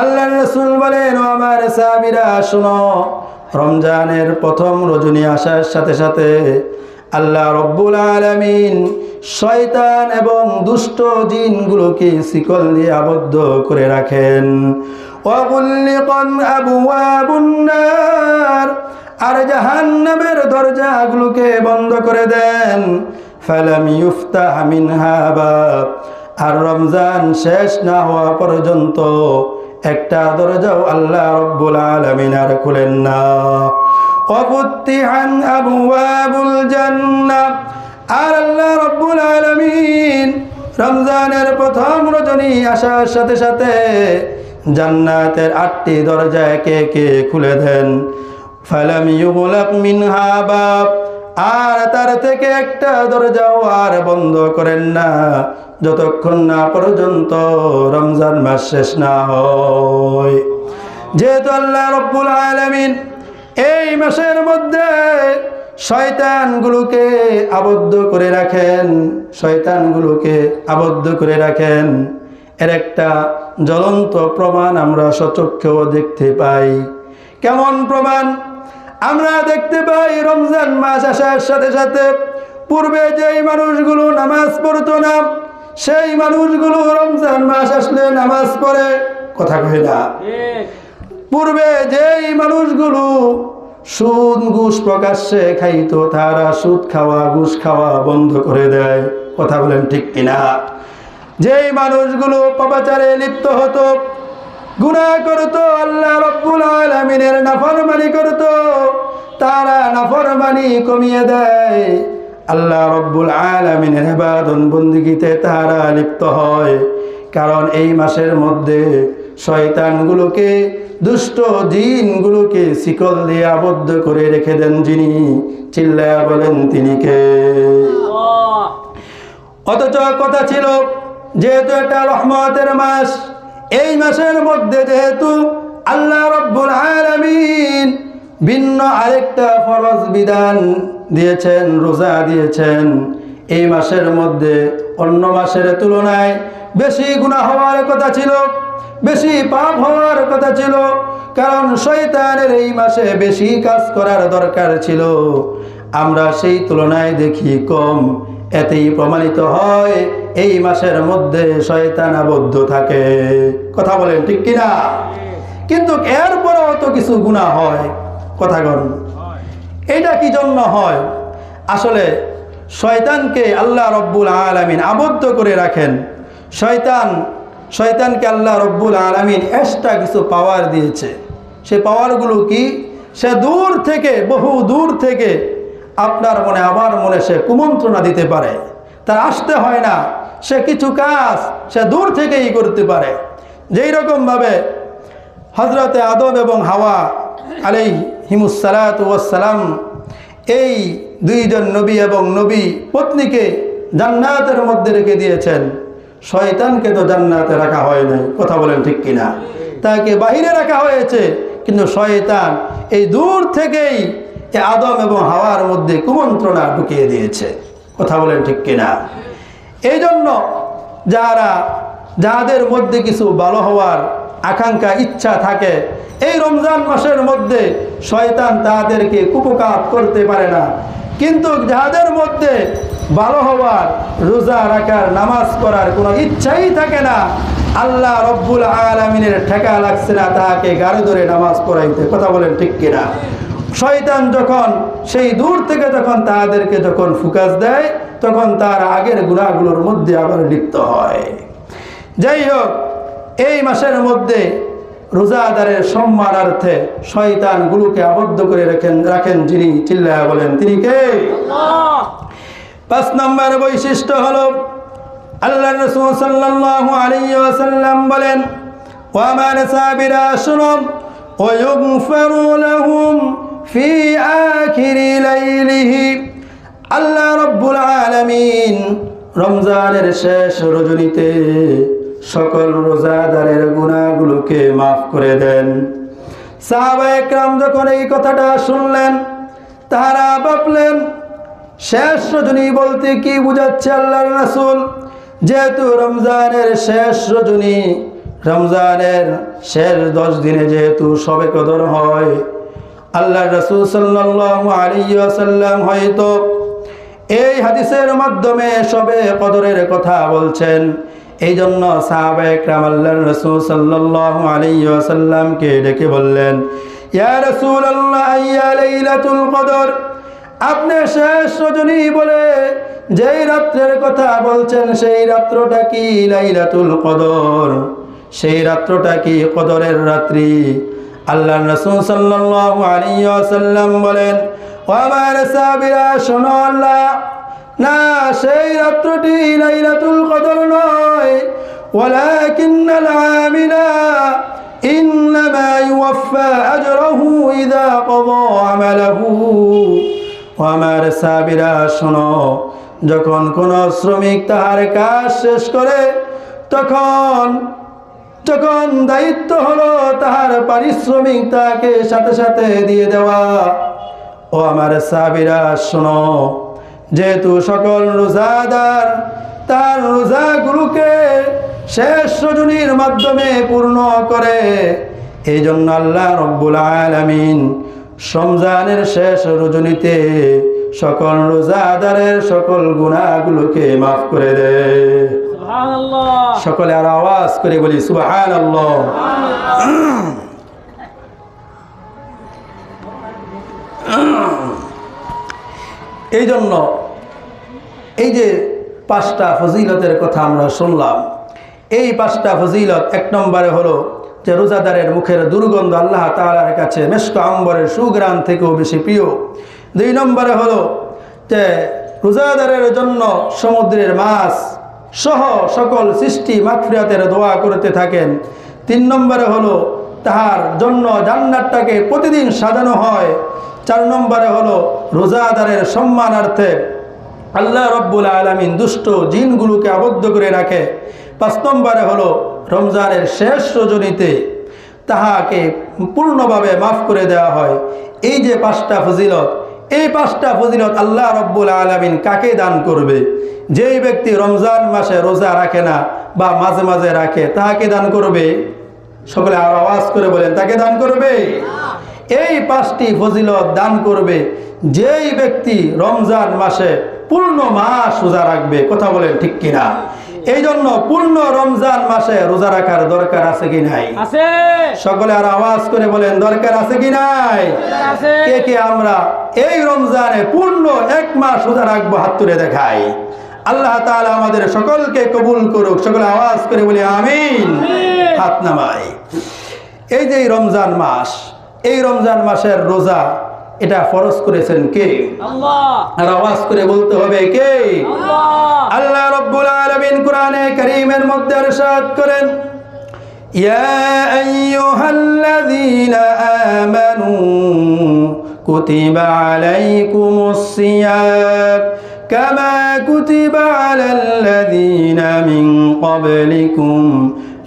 আল্লাহ রাসূল বলেন, আমার সাহাবীরা শোনো, রমজানের প্রথম রজনী আসার সাথে সাথে আল্লাহ রাব্বুল আলামিন শয়তান এবং দুষ্ট জিনগুলোকে শিকল দিয়ে আবদ্ধ করে রাখেন। ওয়া গুল্লিকান আবওয়াবুন নার, আর জাহান্নামের দরজাগুলোকে বন্ধ করে দেন। ফালাম ইফতাহ মিনহা বাব, আর রমজান শেষ না হওয়া পর্যন্ত একটা দরজাও আল্লাহ রাব্বুল আলামিন আর খুলেন না। ওয়া ফুতিহান আবওয়াবুল জান্নাহ, আর আল্লাহ রাব্বুল আলামিন রমজানের প্রথম রজনী আসার সাথে সাথে জান্নাতের 8টি দরজা একে একে খুলে দেন। ফালাম ইউগলাক মিনহা বাব, আর তার থেকে একটা দরজাও আর বন্ধ করেন না যতক্ষণ না পর্যন্ত রমজান মাস শেষ না হয়। যেহেতু আল্লাহ রাব্বুল আলামিন এই মাসের মধ্যে শয়তানগুলোকে আবদ্ধ করে রাখেন, শয়তানগুলোকে আবদ্ধ করে রাখেন, এর একটা জ্বলন্ত প্রমাণ আমরা সচক্ষেও দেখতে পাই। কেমন প্রমাণ? আমরা দেখতে পাই রমজান মাস আসার সাথে সাথে পূর্বে যেই মানুষগুলো নামাজ পড়তো না, সেই মানুষগুলো রমজান মাস আসলে নামাজ পড়ে। কথা কই না? পূর্বে যেই মানুষগুলো সুদ ঘুষ প্রকাশ্যে খাইতো, তারা সুদ খাওয়া ঘুষ খাওয়া বন্ধ করে দেয়। কথা বলেন ঠিক কিনা? যেই মানুষগুলো পাপাচারে লিপ্ত হতো, গুনাহ করতো, আল্লাহ রাব্বুল আলামিনের নাফরমানি করতো, তারা নাফরমানি কমিয়ে দেয়। আল্লাহ রব্বুল আলামিনের ইবাদত বন্দেগীতে তারা লিপ্ত হয়। কারণ এই মাসের মধ্যে শয়তানগুলোকে, দুষ্ট জিনগুলোকে শিকল দিয়ে আবদ্ধ করে রেখে দেন যিনি। চিল্লায়া বলেন তিনি কে? আল্লাহ। অথচ কথা ছিল যেহেতু এটা রহমতের মাস, এই মাসের মধ্যে যেহেতু আল্লাহ রব্বুল আলামিন ভিন্ন আরেকটা ফরজ বিধান দিয়েছেন, রোজা দিয়েছেন, এই মাসের মধ্যে অন্য মাসের তুলনায় বেশি গুনাহ হওয়ার কথা ছিল, বেশি পাপ হওয়ার কথা ছিল। কারণ শয়তানের এই মাসে বেশি কাজ করার দরকার ছিল, আমরা সেই তুলনায় দেখি কম। এতেই প্রমাণিত হয় এই মাসের মধ্যে শয়তান আবদ্ধ থাকে। কথা বলেন ঠিক কিনা? কিন্তু এরপরেও তো কিছু গুনাহ হয়, কথা বলেন। এটা কি জন্য হয়? আসলে শয়তানকে আল্লাহ রব্বুল আলামিন আবদ্ধ করে রাখেন। শয়তানকে আল্লাহ রব্বুল আলামিন এক্সট্রা কিছু পাওয়ার দিয়েছে। সে পাওয়ারগুলো কি? সে দূর থেকে, বহু দূর থেকে আপনার মনে, আমার মনে সে কুমন্ত্রণা দিতে পারে। তার আসতে হয় না, সে কিছু কাজ সে দূর থেকেই করতে পারে। যেই রকমভাবে হযরতে আদম এবং হাওয়া আলাইহিমুসসালাতু ওয়াসসালাম, এই দুইজন নবী এবং নবী পত্নীকে জান্নাতের মধ্যে রেখে দিয়েছেন, শয়তানকে তো জান্নাতে রাখা হয় নাই। কথা বলেন ঠিক কিনা? তাকে বাহিরে রাখা হয়েছে, কিন্তু শয়তান এই দূর থেকেই আদম এবং হাওয়ার মধ্যে কুমন্ত্রণা ঢুকিয়ে দিয়েছে। কথা বলেন ঠিক কিনা? এই জন্য যাদের মধ্যে কিছু ভালো হওয়ার আকাঙ্ক্ষা, ইচ্ছা থাকে, এই রমজান মাসের মধ্যে শয়তান তাদেরকে কুপকাত করতে পারে না। কিন্তু যাদের মধ্যে ভালো হওয়ার, রোজা রাখার, নামাজ পড়ার কোনো ইচ্ছাই থাকে না, আল্লাহ রব্বুল আলামিনের ঠেকা লাগছে না তাকে গাড়ি ধরে নামাজ পড়াইতে। কথা বলেন ঠিক কিনা? শয়তান যখন সেই দূর থেকে যখন তাদেরকে যখন ফোকাস দেয়, তখন তার আগের গুনাহগুলোর মধ্যে আবার লিপ্ত হয়। যাই হোক, এই মাসের মধ্যে রোজাদারের সম্মানার্থে শয়তানগুলোকে আবদ্ধ করে রাখেন যিনি। চিল্লায়া বলেন তিনি কে? আল্লাহ। 5 নম্বর বৈশিষ্ট্য হলো আল্লাহর রাসূল সাল্লাল্লাহু আলাইহি ওয়াসাল্লাম বলেন, ওয়া মান সাবিরা শুনুম ওয়া ইগফারু লাহুম ফি আখিরি লাইলিহি। আল্লাহ রাব্বুল আলামিন রমজানের শেষ রজনীতে সকল রোজাদারের গুনাহগুলোকে মাফ করে দেন। সাহাবায়ে কেরাম যখন এই কথাটা শুনলেন, তারা ভাবলেন শেষ রজনী বলতে কি বুঝাচ্ছে আল্লাহর রাসূল? যেহেতু রমজানের শেষ রজনী, রমজানের শেষ 10 দিনে যেহেতু শবে কদর হয়, আল্লাহর রাসূল সাল্লাল্লাহু আলাইহি ওয়াসাল্লাম হয়তো এই হাদিসের মাধ্যমে শবে কদরের কথা বলছেন। এই জন্য সাহাবায়ে কেরাম আল্লাহর রাসূল সাল্লাল্লাহু আলাইহি ওয়াসাল্লামকে ডেকে বললেন, ইয়া রাসূলুল্লাহ, আইয়া লাইলাতুল কদর। আপনি শেষ রজনী বলে যেই রাত্রের কথা বলছেন, সেই রাত্রটা কি লাইলাতুল কদর? সেই রাত্রটা কি কদরের রাত্রি? আল্লাহর রাসূল সাল্লাল্লাহু আলাইহি ওয়াসাল্লাম বলেন, ও আমার সাহাবীরা শোনো, আল্লাহ না, সেই রাত্রটি লাইলাতুল কদর নয়, ওয়ালাকিন্নাল আমিলা ইন্নামা ইউওয়াফা আজরাহু ইযা ক্বাদা আমালাহু। ও আমার সাহাবীরা শোনো, যখন কোন শ্রমিক তাহার কাজ শেষ করে, তখন দায়িত্ব হলো তাহার পারিশ্রমিক তাকে সাথে সাথে দিয়ে দেওয়া। ও আমার সাহাবীরা শোনো, যেহেতু সকল রোজাদার তার রোজাগুলোকে শেষ রজনীর মাধ্যমে পূর্ণ করে, এই জন্য আল্লাহ রব্বুল আলামিন রমজানের শেষ রজনীতে সকল রোজাদারের সকল গুনাহগুলোকে মাফ করে দেয়। সুবহানাল্লাহ। সকলে আর আওয়াজ করে বলি সুবহানাল্লাহ। এই জন্য এই যে 5টা ফজিলতের কথা আমরা শুনলাম, এই 5টা ফজিলত, 1 নম্বরে হলো যে রোজাদারের মুখের দুর্গন্ধ আল্লাহ তাআলার কাছে মেশক আম্বরের সুঘ্রাণ থেকেও বেশি প্রিয়। 2 নম্বরে হলো যে রোজাদারের জন্য সমুদ্রের মাছ সহ সকল সৃষ্টি মাগফিরাতের দোয়া করতে থাকেন। 3 নম্বরে হলো তাহার জন্য জান্নাতটাকে প্রতিদিন সাজানো হয়। 4 নম্বরে হলো রোজাদারের সম্মানার্থে আল্লাহ রব্বুল আলামিন দুষ্ট জিনগুলোকে আবদ্ধ করে রাখে। 5 নম্বরে হলো রমজানের শেষ রজনীতে তাহাকে পূর্ণভাবে মাফ করে দেওয়া হয়। এই যে 5টা ফজিলত, এই 5টা ফজিলত আল্লাহ রব্বুল আলামিন কাকে দান করবে? যেই ব্যক্তি রমজান মাসে রোজা রাখে না বা মাঝে মাঝে রাখে, তাহাকে দান করবে। সকলে আর আওয়াজ করে বলেন, তাকে দান করবে। এই 5টি ফজিলত দান করবে যেই ব্যক্তি রমজান মাসে পূর্ণ মাস রোজা রাখবে। কথা বলেন ঠিক কিনা? এই জন্য পূর্ণ রমজান মাসে রোজা রাখার দরকার আছে কি নাই? আছে। সকলে আর আওয়াজ করে বলেন, দরকার আছে কি নাই? আছে। কে কে আমরা এই রমজানে পূর্ণ 1 মাস রোজা রাখবো? হাত তুলে দেখাই। আল্লাহ তাআলা আমাদের সকলকে কবুল করুক। সকলে আওয়াজ করে বলি আমিন। হাত নামাই। এই যে রমজান মাস, এই রমজান মাসের রোজা এটা ফরজ করেছেন কে? আল্লাহ। আর আওয়াজ করে বলতে হবে কে? আল্লাহ। আল্লাহ রাব্বুল আলামিন কোরআনে কারীমের মধ্যে ইরশাদ করেন, ইয়া আইয়ুহাল্লাযীনা আমানু কুতিবা আলাইকুমুস সিয়াম কামা কুতিবা আলাল্লাযীনা মিন ক্বাবলিকুম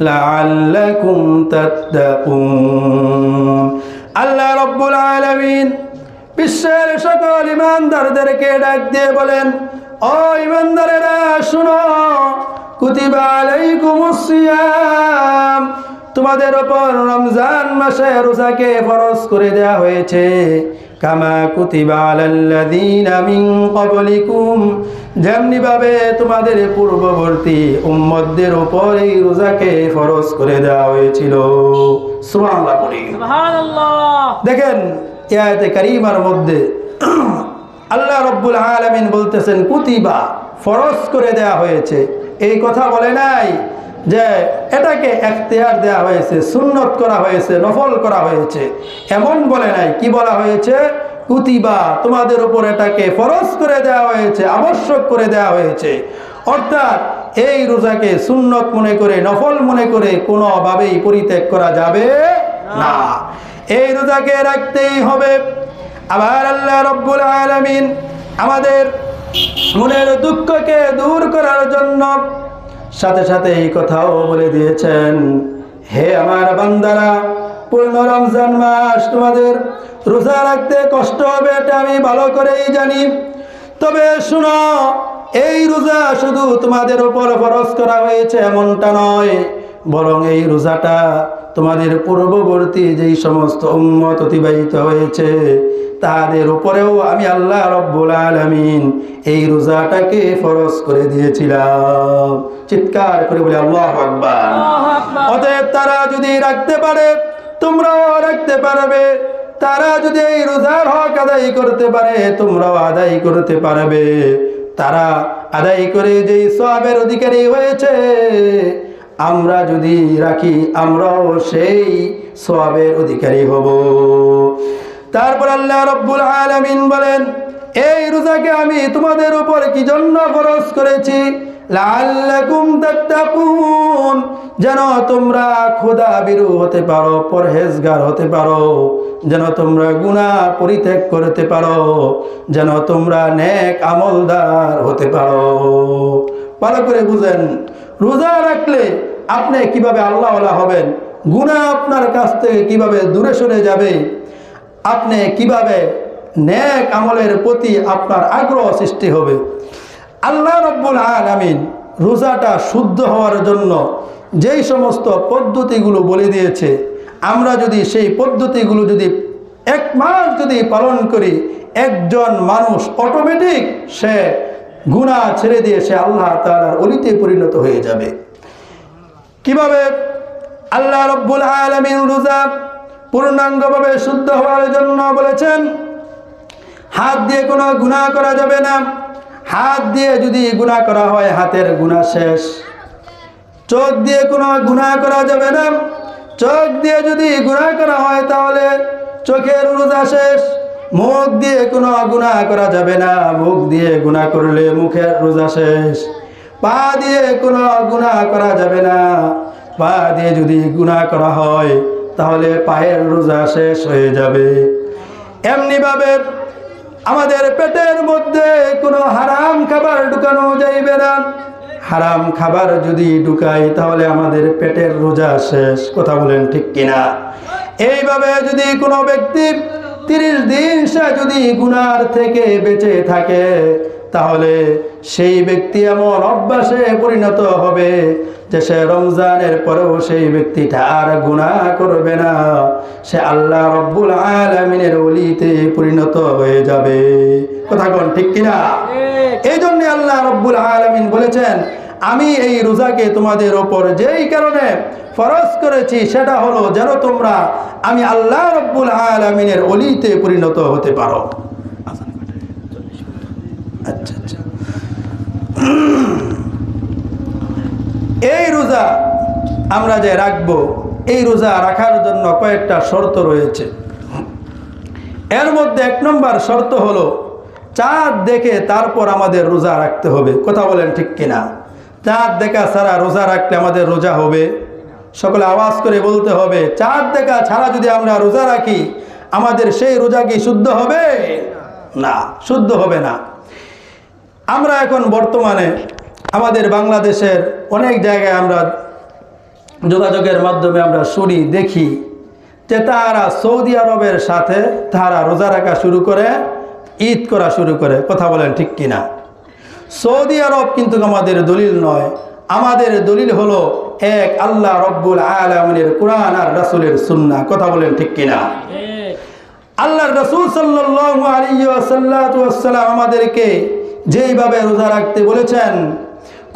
লাআল্লাকুম তাত্তাকুন। আল্লাহ রাব্বুল আলামিন বিশ্বের সকল ইমানদারদেরকে ডাক দিয়ে বলেন, ও ইমানদারেরা শুনো, কুতিবা আলাইকুমুস সিয়াম, তোমাদের উপর রমজান মাসে রোজাকে ফরজ করে দেয়া হয়েছে। কামা কুতিবা আলাল্লাযীনা মিন ক্বাবলিকুম, যেমনি ভাবে তোমাদের পূর্ববর্তী উম্মতদের উপর এই রোজাকে ফরজ করে দেওয়া হয়েছিল। সুবহানাল্লাহ পড়ি। সুবহানাল্লাহ। দেখেন এই আয়াতে কারীমার মধ্যে আল্লাহ রব্বুল আলামিন বলতেছেন কুতিবা, ফরজ করে দেয়া হয়েছে। এই কথা বলে নাই যে এটাকে এখতিয়ার দেয়া হয়েছে, সুন্নত করা হয়েছে, নফল করা হয়েছে, এমন বলে নাই। কি বলা হয়েছে? কুতিবা, তোমাদের উপর এটাকে ফরজ করে দেওয়া হয়েছে, আবশ্যক করে দেওয়া হয়েছে। অর্থাৎ এই রোজাকে সুন্নত মনে করে, নফল মনে করে কোনোভাবেই পরিত্যাগ করা যাবে না। এই রোজাকে রাখতেই হবে। আবার আল্লাহ রব্বুল আলামিন আমাদের মনের দুঃখকে দূর করার জন্য সাথে সাথে এই কথাও বলে দিয়েছেন, হে আমার বান্দারা, পূর্ণ রমজান মাস তোমাদের রোজা রাখতে কষ্ট হবে, এটা আমি ভালো করেই জানি। তবে শুনো, এই রোজা শুধু তোমাদের উপর ফরজ করা হয়েছে এমনটা নয়, বরং এই রোজাটা তোমাদের পূর্ববর্তী যেই সমস্ত উম্মত অতিবাহিত হয়েছে তাদের উপরেও আমি আল্লাহ রব্বুল আলামিন এই রোজাটাকে ফরজ করে দিয়েছিলাম। চিৎকার করে বলে আল্লাহু আকবার। অতএব তারা যদি রাখতে পারে, তোমরাও রাখতে পারবে। তারা যদি এই রোজার হক আদায় করতে পারে, তোমরাও আদায় করতে পারবে। তারা আদায় করে যেই সওয়াবের অধিকারী হয়েছে, আমরা যদি রাখি আমরাও সেই সওয়াবের অধিকারী হব। তারপর আল্লাহ রব্বুল আলামিন বলেন, এই রোজাকে আমি তোমাদের উপর কি জন্য ফরজ করেছি? লাআল্লাকুম তাত্তাকুন, যেন তোমরা খোদাভীরু হতে পারো, পরহেজগার হতে পারো, যেন তোমরা গুনাহ পরিত্যাগ করতে পারো, যেন তোমরা নেক আমলদার হতে পারো। ভালো করে বুঝেন, রোজা রাখলে আপনি কিভাবে আল্লাহওয়ালা হবেন, গুনাহ আপনার কাছ থেকে কিভাবে দূরে সরে যাবে, আপনি কিভাবে নেক আমলের প্রতি আপনার আগ্রহ সৃষ্টি হবে। আল্লাহ রব্বুল আলামিন রোজাটা শুদ্ধ হওয়ার জন্য যেই সমস্ত পদ্ধতিগুলো বলে দিয়েছে, আমরা যদি সেই পদ্ধতিগুলো যদি 1 মাস যদি পালন করি, একজন মানুষ অটোমেটিক সে গুনাহ ছেড়ে দিয়ে সে আল্লাহ তাআলার ওলিতে পরিণত হয়ে যাবে। কিভাবে? আল্লাহ রব্বুল আলামিন রোজা পূর্ণাঙ্গভাবে শুদ্ধ হওয়ার জন্য বলেছেন, হাত দিয়ে কোনো গুনাহ করা যাবে না। হাত দিয়ে যদি গুনাহ করা হয়, হাতের গুনাহ শেষ। চোখ দিয়ে কোনো গুনাহ করা যাবে না। চোখ দিয়ে যদি গুনাহ করা হয় তাহলে চোখের রোজা শেষ। মুখ দিয়ে কোনো গুনাহ করা যাবে না, মুখ দিয়ে গুনাহ করলে মুখের রোজা শেষ। পা দিয়ে কোনো গুনাহ করা যাবে না, পা দিয়ে যদি গুনাহ করা হয় তাহলে পায়ের রোজা শেষ হয়ে যাবে। এমনিভাবে আমাদের পেটের মধ্যে কোনো হারাম খাবার ঢুকানো যাইবে না। হারাম খাবার যদি ঢুকাই তাহলে আমাদের পেটের রোজা শেষ। কথা বলেন ঠিক কিনা? এইভাবে যদি কোনো ব্যক্তি 30 দিন সে যদি গুনার থেকে বেঁচে থাকে তাহলে সেই ব্যক্তি এমন অভ্যাসে পরিণত হবে যে সে রমজানের পরেও সেই ব্যক্তিটা আর গুনাহ করবে না, সে আল্লাহ রব্বুল আলামিনের ওলিতে পরিণত হয়ে যাবে। কথা কোন ঠিক কিনা? এই জন্য আল্লাহ রব্বুল আলামিন বলেছেন, আমি এই রোজাকে তোমাদের ওপর যেই কারণে ফরজ করেছি সেটা হলো যেন তোমরা আমি আল্লাহ রব্বুল আলামিনের ওলিতে পরিণত হতে পারো। আচ্ছা আচ্ছা, এই রোজা আমরা যে রাখবো, এই রোজা রাখার জন্য কয়েকটা শর্ত রয়েছে। এর মধ্যে 1 নম্বর শর্ত হলো চাঁদ দেখে তারপর আমাদের রোজা রাখতে হবে। কথা বলেন ঠিক কিনা? চাঁদ দেখা ছাড়া রোজা রাখলে আমাদের রোজা হবে? সকলে আওয়াজ করে বলতে হবে, চাঁদ দেখা ছাড়া যদি আমরা রোজা রাখি আমাদের সেই রোজা কি শুদ্ধ হবে? না, শুদ্ধ হবে না। আমরা এখন বর্তমানে আমাদের বাংলাদেশের অনেক জায়গায় আমরা যোগাযোগের মাধ্যমে আমরা শুনি, দেখি যে তারা সৌদি আরবের সাথে তারা রোজা রাখা শুরু করে, ঈদ করা শুরু করে। কথা বলেন ঠিক কিনা? সৌদি আরব কিন্তু আমাদের দলিল নয়, আমাদের দলিল হলো এক আল্লাহ রব্বুল আলামিনের কোরআন আর রাসূলের সুন্নাহ। কথা বলেন ঠিক কিনা? আল্লাহর রাসূল সাল্লাল্লাহু আলাইহি ওয়াসাল্লাম আমাদেরকে যেইভাবে রোজা রাখতে বলেছেন,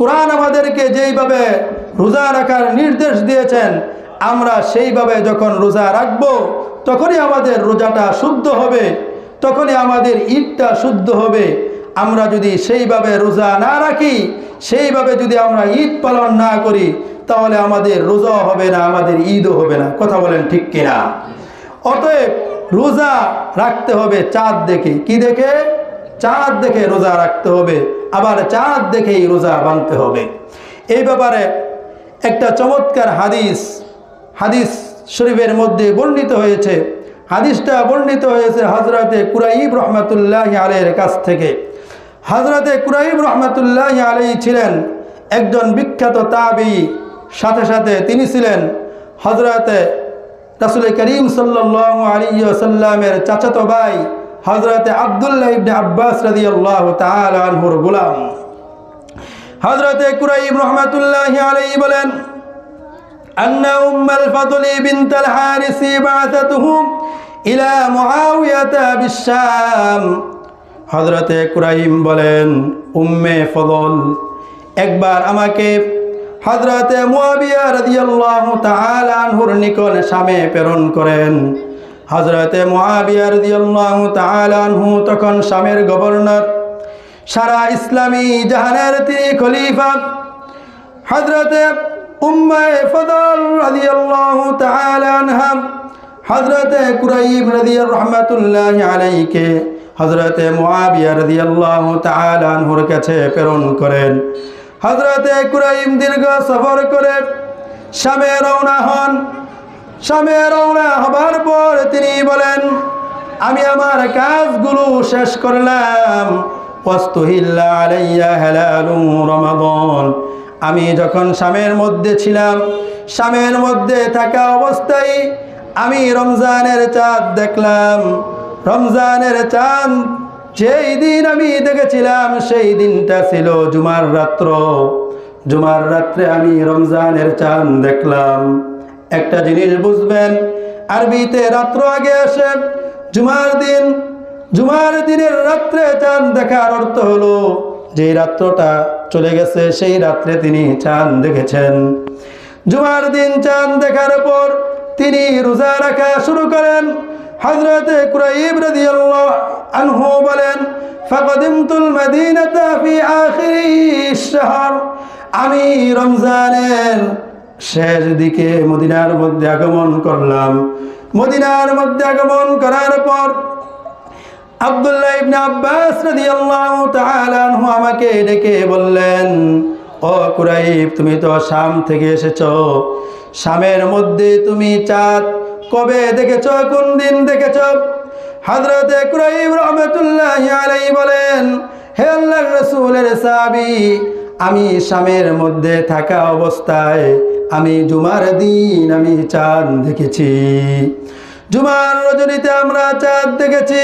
কোরআন আমাদেরকে যেইভাবে রোজা রাখার নির্দেশ দিয়েছেন, আমরা সেইভাবে যখন রোজা রাখব তখনই আমাদের রোজাটা শুদ্ধ হবে, তখনই আমাদের ঈদটা শুদ্ধ হবে। আমরা যদি সেইভাবে রোজা না রাখি, সেইভাবে যদি আমরা ঈদ পালন না করি তাহলে আমাদের রোজাও হবে না, আমাদের ঈদও হবে না। কথা বলেন ঠিক কিনা? অতএব রোজা রাখতে হবে চাঁদ দেখে। কি দেখে? চাঁদ দেখে রোজা রাখতে হবে, আবার চাঁদ দেখেই রোজা ভাঙতে হবে। এই ব্যাপারে একটা চমৎকার হাদিস শরীফের মধ্যে বর্ণিত হয়েছে। হাদিসটা বর্ণিত হয়েছে হযরতে কুরাইব রহমাতুল্লাহি আলাইহির কাছ থেকে। হযরতে কুরাইব রহমাতুল্লাহি আলাইহি ছিলেন একজন বিখ্যাত তাবেঈ, সাথে সাথে তিনি ছিলেন হযরতে রাসূল করিম সাল্লাল্লাহু আলাইহি ওয়াসাল্লামের চাচাতো ভাই হযরতে আব্দুল্লাহ ইবনে আব্বাস রাদিয়াল্লাহু তাআলা আনহুর গোলাম। হযরতে কুরাইব রহমাতুল্লাহি আলাইহি বলেন, আন্না উম্মাল ফাদলি বিনতাল হারিসি বাআসাতুহুম ইলা মুআওিয়াতা বিশ-শাম। হযরতে কুরাইব বলেন, উম্মে ফদল একবার আমাকে হযরতে মুআবিয়া রাদিয়াল্লাহু তাআলা আনহুর নিকট শামে প্রেরণ করেন। হযরতে মুআবিয়া রাদিয়াল্লাহু তাআলা আনহু তখন শামের গভর্নর, সারা ইসলামী জাহানের তিনি খলিফা। হযরতে উম্মে ফদল রাদিয়াল্লাহু তাআলা আনহা হযরতে কুরাইব রাহমাতুল্লাহি আলাইহিকে হযরতে মুআবিয়া রাদিয়াল্লাহু তাআলা আনহুর কাছে প্রেরণ করেন। হযরতে কুরাইব দীর্ঘ সফর করে শামে রওনা হন। শামে রওনা হবার পর তিনি বলেন, আমি আমার কাজগুলো শেষ করলাম। ওয়াস্তুহিল্লা আলাইয়া হালালু রমাদান। আমি যখন শামের মধ্যে ছিলাম, শামের মধ্যে থাকা অবস্থায় আমি রমজানের চাঁদ দেখলাম। রমজানের চাঁদ যেই দিন আমি দেখেছিলাম সেই দিনটা ছিল জুমার রাত্র। জুমার রাত্রে আমি রমজানের চাঁদ দেখলাম। একটা জিনিস বুঝবেন, আরবিতে রাত্র আগে আসে, জুমার দিন। জুমার দিনের রাত্রে চাঁদ দেখার অর্থ হলো যে রাত্রটা চলে গেছে সেই রাত্রে তিনি চাঁদ দেখেছেন। জুমার দিন চাঁদ দেখার পর তিনি রোজা রাখা শুরু করেন। হযরতে কুরাইব রাদিয়াল্লাহু আনহু বলেন, ফাকাদিমতুল মাদিনাতা ফি আখিরিশ শাহর। আমি রমজানের শেষ দিকে মদিনার মধ্যে আগমন করলাম। মদিনার মধ্যে আগমন করার পর আব্দুল্লাহ ইবনে আব্বাস রাদিয়াল্লাহু তাআলা আনহু আমাকে ডেকে বললেন, ও কুরাইব, তুমি তো শাম থেকে এসেছো, শামের মধ্যে তুমি চাঁদ কবে দেখেছো, কোন দিন দেখেছো? হযরতে কুরাইব রাহমাতুল্লাহি আলাইহি বলেন, হে আল্লাহর রাসূলের সাহাবী, আমি শামের মধ্যে থাকা অবস্থায় আমি জুমার দিন আমি চাঁদ দেখেছি। জুমার রজনীতে আমরা চাঁদ দেখেছি।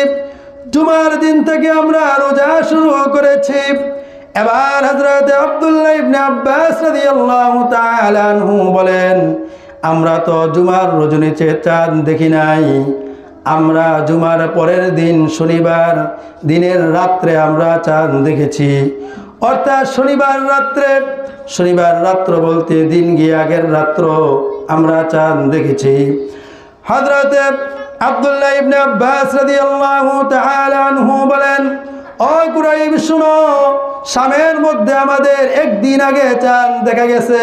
জুমার দিন থেকে আমরা রোজা শুরু করেছি। এবার হযরত আব্দুল্লাহ ইবনে আব্বাস রাদিয়াল্লাহু তাআলা আনহু বলেন, আমরা তো জুমার রজনীতে চাঁদ দেখি নাই, আমরা জুমার পরের দিন শনিবার দিনের রাত্রে আমরা চাঁদ দেখেছি। অর্থাৎ শনিবার রাত্র বলতে দিন গিয়ে আগের রাত্র আমরা চাঁদ দেখেছি। হযরত আব্দুল্লাহ ইবনে আব্বাস রাদিয়াল্লাহু তাআলা আনহু বলেন, ও কুরাইব শুনো, শামের মধ্যে আমাদের একদিন আগে চাঁদ দেখা গেছে,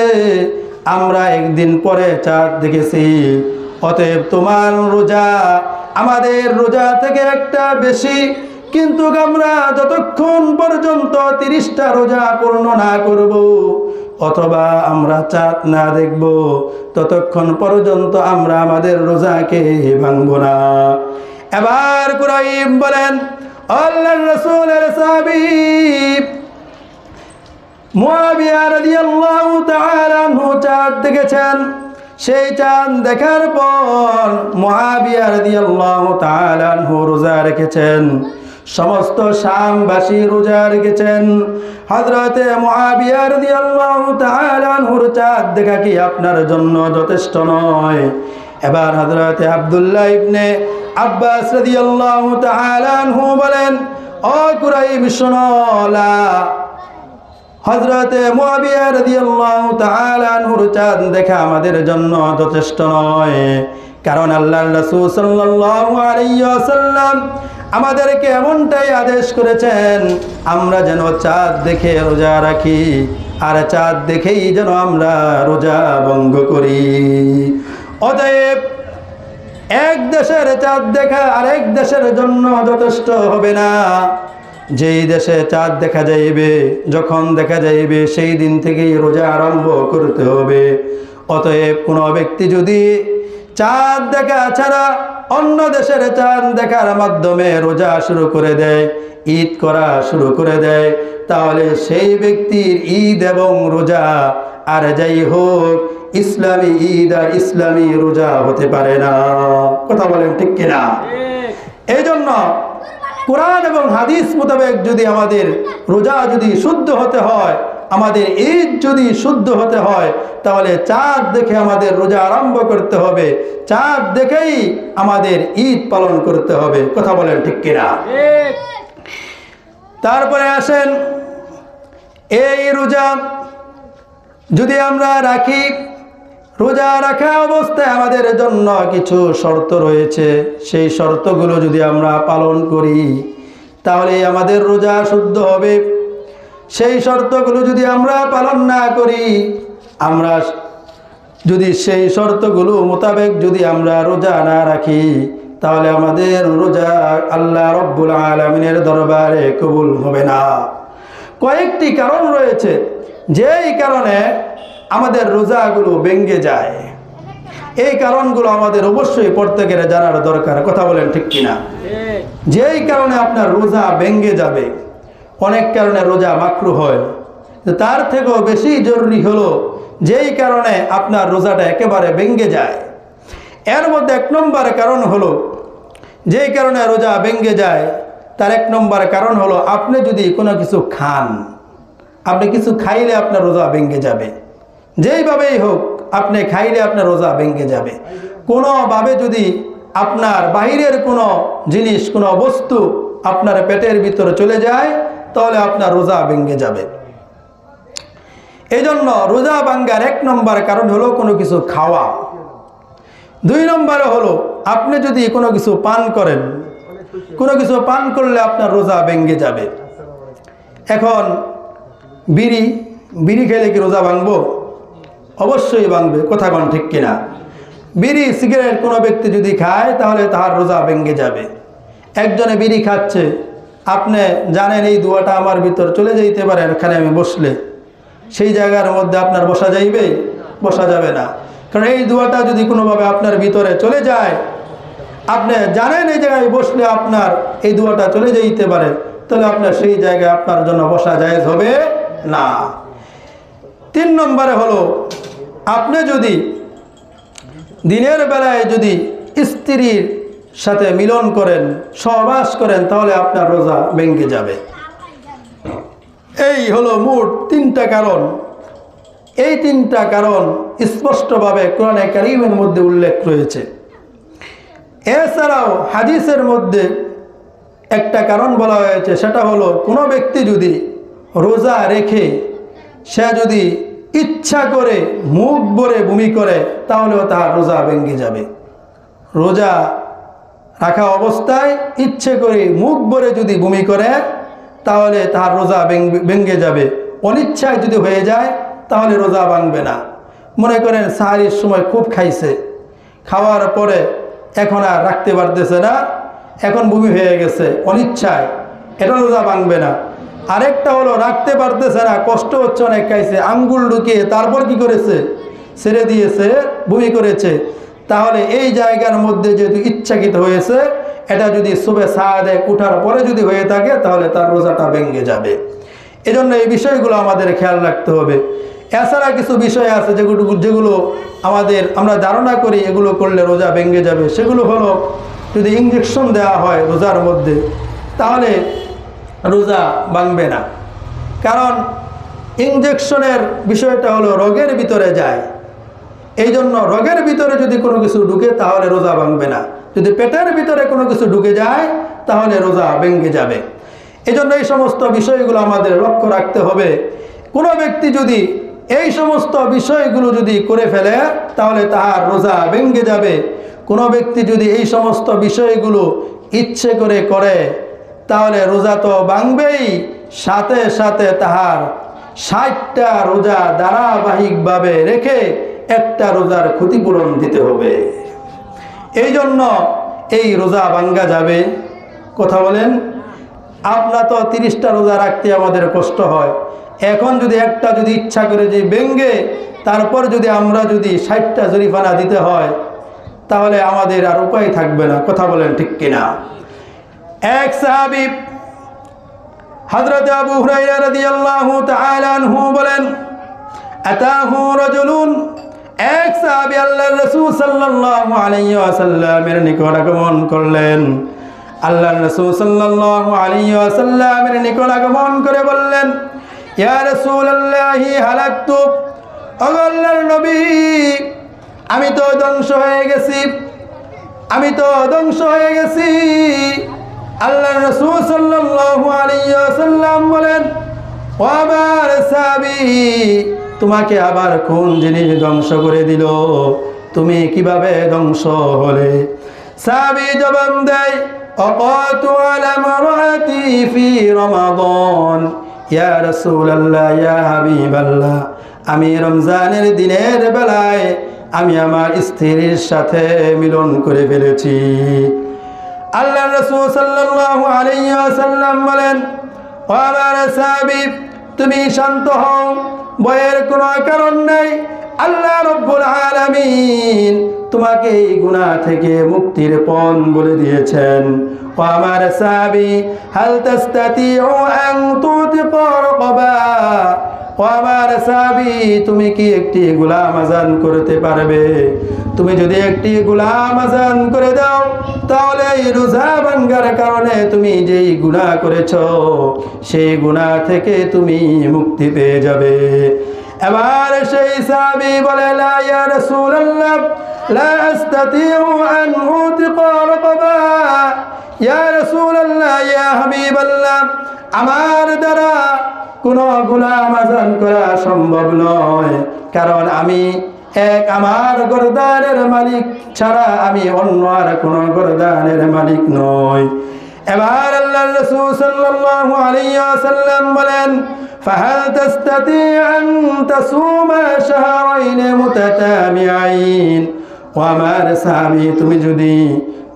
আমরা একদিন পরে চাঁদ দেখেছি। অতএব তোমার রোজা আমাদের রোজা থেকে একটা বেশি, কিন্তু আমরা যতক্ষণ পর্যন্ত 30টা রোজা পূর্ণ না করব অথবা আমরা চাঁদ না দেখব ততক্ষণ পর্যন্ত আমরা আমাদের রোজাকে ভাঙব না। এবার কুরাইব বলেন, আল্লাহর রাসূলের সাহাবী মুআবিয়া রাদিয়াল্লাহু তাআলা আনহু চাঁদ দেখেছেন। সেই চাঁদ দেখার পর মুআবিয়া রাদিয়াল্লাহু তাআলা আনহু রোজা রেখেছেন। সমস্ত শামবাসী রোজা রেখেছেন। হযরতে মুআবিয়া রাদিয়াল্লাহু তাআলা আনহুর চাঁদ দেখা কি আপনার জন্য যথেষ্ট নয়? এবার হযরতে আব্দুল্লাহ ইবনে আব্বাস রাদিয়াল্লাহু তাআলা আনহু বলেন, ও কুরাইব শোনো, লা, হযরতে মুআবিয়া রাদিয়াল্লাহু তাআলা আনহুর চাঁদ দেখা আমাদের জন্য যথেষ্ট নয়, কারণ আল্লাহর রাসূল সাল্লাল্লাহু আলাইহি ওয়াসাল্লাম আমাদেরকে এমনটাই আদেশ করেছেন, আমরা যেন চাঁদ দেখে রোজা রাখি, আর চাঁদ দেখেই যেন আমরা রোজা ভঙ্গ করি। অতএব এক দেশের চাঁদ দেখা আরেক দেশের জন্য যথেষ্ট হবে না। যেই দেশে চাঁদ দেখা যাইবে, যখন দেখা যাইবে সেই দিন থেকেই রোজা আরম্ভ করতে হবে। অতএব কোনো ব্যক্তি যদি চাঁদ দেখা ছাড়া অন্য দেশের চাঁদ দেখার মাধ্যমে রোজা শুরু করে দেয়, ঈদ করা শুরু করে দেয়, তাহলে সেই ব্যক্তির ঈদ এবং রোজা আর যাই হোক ইসলামী ঈদ আর ইসলামী রোজা হতে পারে না। কথা বলেন ঠিক কিনা? এই জন্য কোরআন এবং হাদিস মোতাবেক যদি আমাদের রোজা যদি শুদ্ধ হতে হয়, আমাদের ঈদ যদি শুদ্ধ হতে হয়, তাহলে চাঁদ দেখে আমাদের রোজা আরম্ভ করতে হবে, চাঁদ দেখেই আমাদের ঈদ পালন করতে হবে। কথা বলেন ঠিক কিনা? তারপরে আসেন, এই রোজা যদি আমরা রাখি, রোজা রাখা অবস্থায় আমাদের জন্য কিছু শর্ত রয়েছে, সেই শর্তগুলো যদি আমরা পালন করি তাহলে আমাদের রোজা শুদ্ধ হবে। সেই শর্তগুলো যদি আমরা পালন না করি, আমরা যদি সেই শর্তগুলো মোতাবেক যদি আমরা রোজা না রাখি, তাহলে আমাদের রোজা আল্লাহ রব্বুল আলামিনের দরবারে কবুল হবে না। কয়েকটি কারণ রয়েছে যেই কারণে আমাদের রোজাগুলো ভেঙে যায়। এই কারণগুলো আমাদের অবশ্যই প্রত্যেকের জানার দরকার। কথা বলেন ঠিক কিনা? যেই কারণে আপনার রোজা ভেঙে যাবে, অনেক কারণে রোজা মাকরুহ হয়, তার থেকেও বেশি জরুরি হলো যেই কারণে আপনার রোজাটা একেবারে ভেঙে যায়। এর মধ্যে 1 নম্বর কারণ হলো, যেই কারণে রোজা ভেঙে যায় তার 1 নম্বর কারণ হলো আপনি যদি কোনো কিছু খান, আপনি কিছু খাইলে আপনার রোজা ভেঙে যাবে। যেইভাবেই হোক আপনি খাইলে আপনার রোজা ভেঙে যাবে। কোনোভাবে যদি আপনার বাহিরের কোনো জিনিস, কোনো বস্তু আপনার পেটের ভিতরে চলে যায়, তাহলে আপনার রোজা ভেঙে যাবে। এই জন্য রোজা ভাঙ্গার 1 নম্বর কারণ হলো কোনো কিছু খাওয়া। 2 নম্বরে হলো আপনি যদি কোনো কিছু পান করেন, কোনো কিছু পান করলে আপনার রোজা ভেঙে যাবে। এখন বিড়ি খেলে কি রোজা ভাঙবো? অবশ্যই ভাঙবে। কথা কোন ঠিক কিনা? বিড়ি সিগারেট কোনো ব্যক্তি যদি খায় তাহলে তার রোজা ভেঙে যাবে। একজনে বিড়ি খাচ্ছে, আপনি জানেন এই দোয়াটা আমার ভিতর চলে যাইতে পারে, এখানে আমি বসলে সেই জায়গার মধ্যে আপনার বসা যাইবে? বসা যাবে না। কারণ এই দোয়াটা যদি কোনোভাবে আপনার ভিতরে চলে যায়, আপনি জানেন এই জায়গায় বসলে আপনার এই দোয়াটা চলে যাইতে পারে, তাহলে আপনার সেই জায়গায় আপনার জন্য বসা জায়েজ হবে না। 3 নম্বরে হলো, আপনি যদি দিনের বেলায় যদি স্ত্রীর সাথে মিলন করেন, সহবাস করেন, তাহলে আপনার রোজা ভেঙে যাবে। এই হলো মোট 3টা কারণ। এই 3টা কারণ স্পষ্টভাবে কোরআনে কারীমের মধ্যে উল্লেখ রয়েছে। এছাড়াও হাদিসের মধ্যে একটা কারণ বলা হয়েছে, সেটা হলো কোনো ব্যক্তি যদি রোজা রেখে সে যদি ইচ্ছা করে মুখ ভরে বমি করে, তাহলেও তার রোজা ভেঙে যাবে। রোজা রাখা অবস্থায় ইচ্ছে করে মুখ ভরে যদি বমি করে, তাহলে তার রোজা ভেঙে যাবে। অনিচ্ছায় যদি হয়ে যায়, তাহলে রোজা ভাঙবে না। মনে করেন সাহারির সময় খুব খাইছে, খাওয়ার পরে এখন আর রাখতে পারতেছে না, এখন বমি হয়ে গেছে অনিচ্ছায়, এটা রোজা ভাঙবে না। আরেকটা হলো রাখতে পারতেছে না, কষ্ট হচ্ছে, অনেক খাইছে, আঙ্গুল ঢুকিয়ে তারপর কি করেছে, ছেড়ে দিয়েছে, বমি করেছে, তাহলে এই জায়গার মধ্যে যেহেতু ইচ্ছাকৃত হয়েছে, এটা যদি সুবে সাহাদে উঠার পরে যদি হয়ে থাকে, তাহলে তার রোজাটা ভেঙে যাবে। এজন্য এই বিষয়গুলো আমাদের খেয়াল রাখতে হবে। এছাড়া কিছু বিষয় আছে যেগুলো আমরা ধারণা করি এগুলো করলে রোজা ভেঙে যাবে। সেগুলো হলো, যদি ইঞ্জেকশন দেওয়া হয় রোজার মধ্যে, তাহলে রোজা ভাঙবে না। কারণ ইঞ্জেকশনের বিষয়টা হলো রোগের ভিতরে যায়, এই জন্য রোগের ভিতরে যদি কোনো কিছু ঢুকে, তাহলে রোজা ভাঙবে না। যদি পেটের ভিতরে কোনো কিছু ঢুকে যায়, তাহলে রোজা ভেঙে যাবে। এই জন্য এই সমস্ত বিষয়গুলো আমাদের লক্ষ্য রাখতে হবে। কোনো ব্যক্তি যদি এই সমস্ত বিষয়গুলো যদি করে ফেলে, তাহলে তাহার রোজা ভেঙে যাবে। কোনো ব্যক্তি যদি এই সমস্ত বিষয়গুলো ইচ্ছে করে, তাহলে রোজা তো ভাঙবেই, সাথে সাথে তাহার 60টা রোজা ধারাবাহিকভাবে রেখে একটা রোজার ক্ষতিপূরণ দিতে হবে। এই জন্য এই রোজা ভাঙ্গা যাবে। কথা বলেন, আপনার তো 30টা রোজা রাখতে আমাদের কষ্ট হয়, এখন যদি একটা যদি ইচ্ছা করে যে ভেঙ্গে, তারপর যদি আমরা যদি 60টা জরিমানা দিতে হয়, তাহলে আমাদের আর উপায় থাকবে না। কথা বলেন ঠিক কিনা? এক সাহাবী হযরত আবু হুরায়রা রাদিয়াল্লাহু তাআলা আনহু বলেন, আতাহু রাজুলুন, এক সাহাবী আল্লাহর রাসূল সাল্লাল্লাহু আলাইহি ওয়াসাল্লামের নিকট আগমন করলেন। আল্লাহর রাসূল সাল্লাল্লাহু আলাইহি ওয়াসাল্লামের নিকট আগমন করে বললেন, ইয়া রাসূলুল্লাহি হালাকতু, ও আল্লাহর নবী, আমি তো ধ্বংস হয়ে গেছি, আমি তো ধ্বংস হয়ে গেছি। আল্লাহর রাসূল সাল্লাল্লাহু আলাইহি ওয়াসাল্লাম বলেন, ও আমার সাহাবী, তোমাকে আবার কোন জিনিস ধ্বংস করে দিল? তুমি কিভাবে ধ্বংস হলে? সাহাবী জবাব দেয়, আকাতু আলা মারাতি ফি রমাদান, ইয়া রাসূলুল্লাহ, ইয়া হাবিবাল্লাহ, আমি রমজানের দিনের বেলায় আমি আমার স্ত্রীর সাথে মিলন করে ফেলেছি। আল্লাহর রাসূল সাল্লাল্লাহু আলাইহি ওয়াসাল্লাম বলেন, ও আমার সাহাবী, তুমি শান্ত হও, ভয়ের কোনো কারণ নেই। আল্লাহ রাব্বুল আলামিন তোমাকে এই গুনাহ থেকে মুক্তির পথ বলে দিয়েছেন। ও আমার সাহাবী, হাল তাস্তাতিউ আন তুতিকা রাকাবা, ও আমার সাহাবী, তুমি কি একটি গোলাম আযান করতে পারবে? তুমি যদি একটি গোলাম আযান করে দাও, তাহলে এই রোজা ভাঙ্গার কারণে তুমি যেই গুনাহ করেছো, সেই গুনাহ থেকে তুমি মুক্তি পেয়ে যাবে। এবার সেই সাহাবী বলে, লা ইয়া রাসূলুল্লাহ, লা আস্তাতিউ আন উতিকা রাকাবা, ইয়া রাসূলুল্লাহ, ইয়া হাবিবাল্লাহ, আমার দ্বারা কোনো গোলাম আযান করা সম্ভব নয়, কারণ আমি আমার গর্দানের মালিক ছাড়া আমি অন্য আর কোনো গর্দানের মালিক নই। এবার আল্লাহর রাসূল সাল্লাল্লাহু আলাইহি ওয়াসাল্লাম বলেন, ফাহাল তাস্তাতি আন তাসুমা শাহরাইন মুতাতাবিআইন, ও আমার সাহাবী, তুমি যদি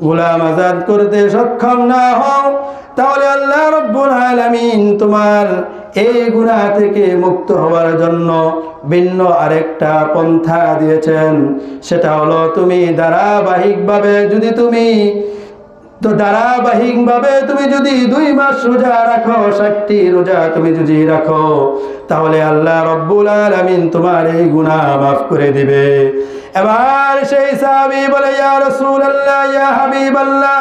গোলাম আজাদ করতে সক্ষম না হও, তাহলে আল্লাহ রাব্বুল আলামিন তোমার এই গুনাহ থেকে মুক্ত হওয়ার জন্য ভিন্ন আরেকটা পন্থা দিয়েছেন। সেটা হলো তুমি ধারাবাহিকভাবে যদি 2 মাস রোজা রাখো, 60টি রোজা তুমি যদি রাখো, তাহলে আল্লাহ রাব্বুল আলামিন তোমার এই গুনাহ মাফ করে দিবে। এবার সেই সাহাবী বলে, ইয়া রাসূলুল্লাহ, ইয়া হাবিবাল্লাহ,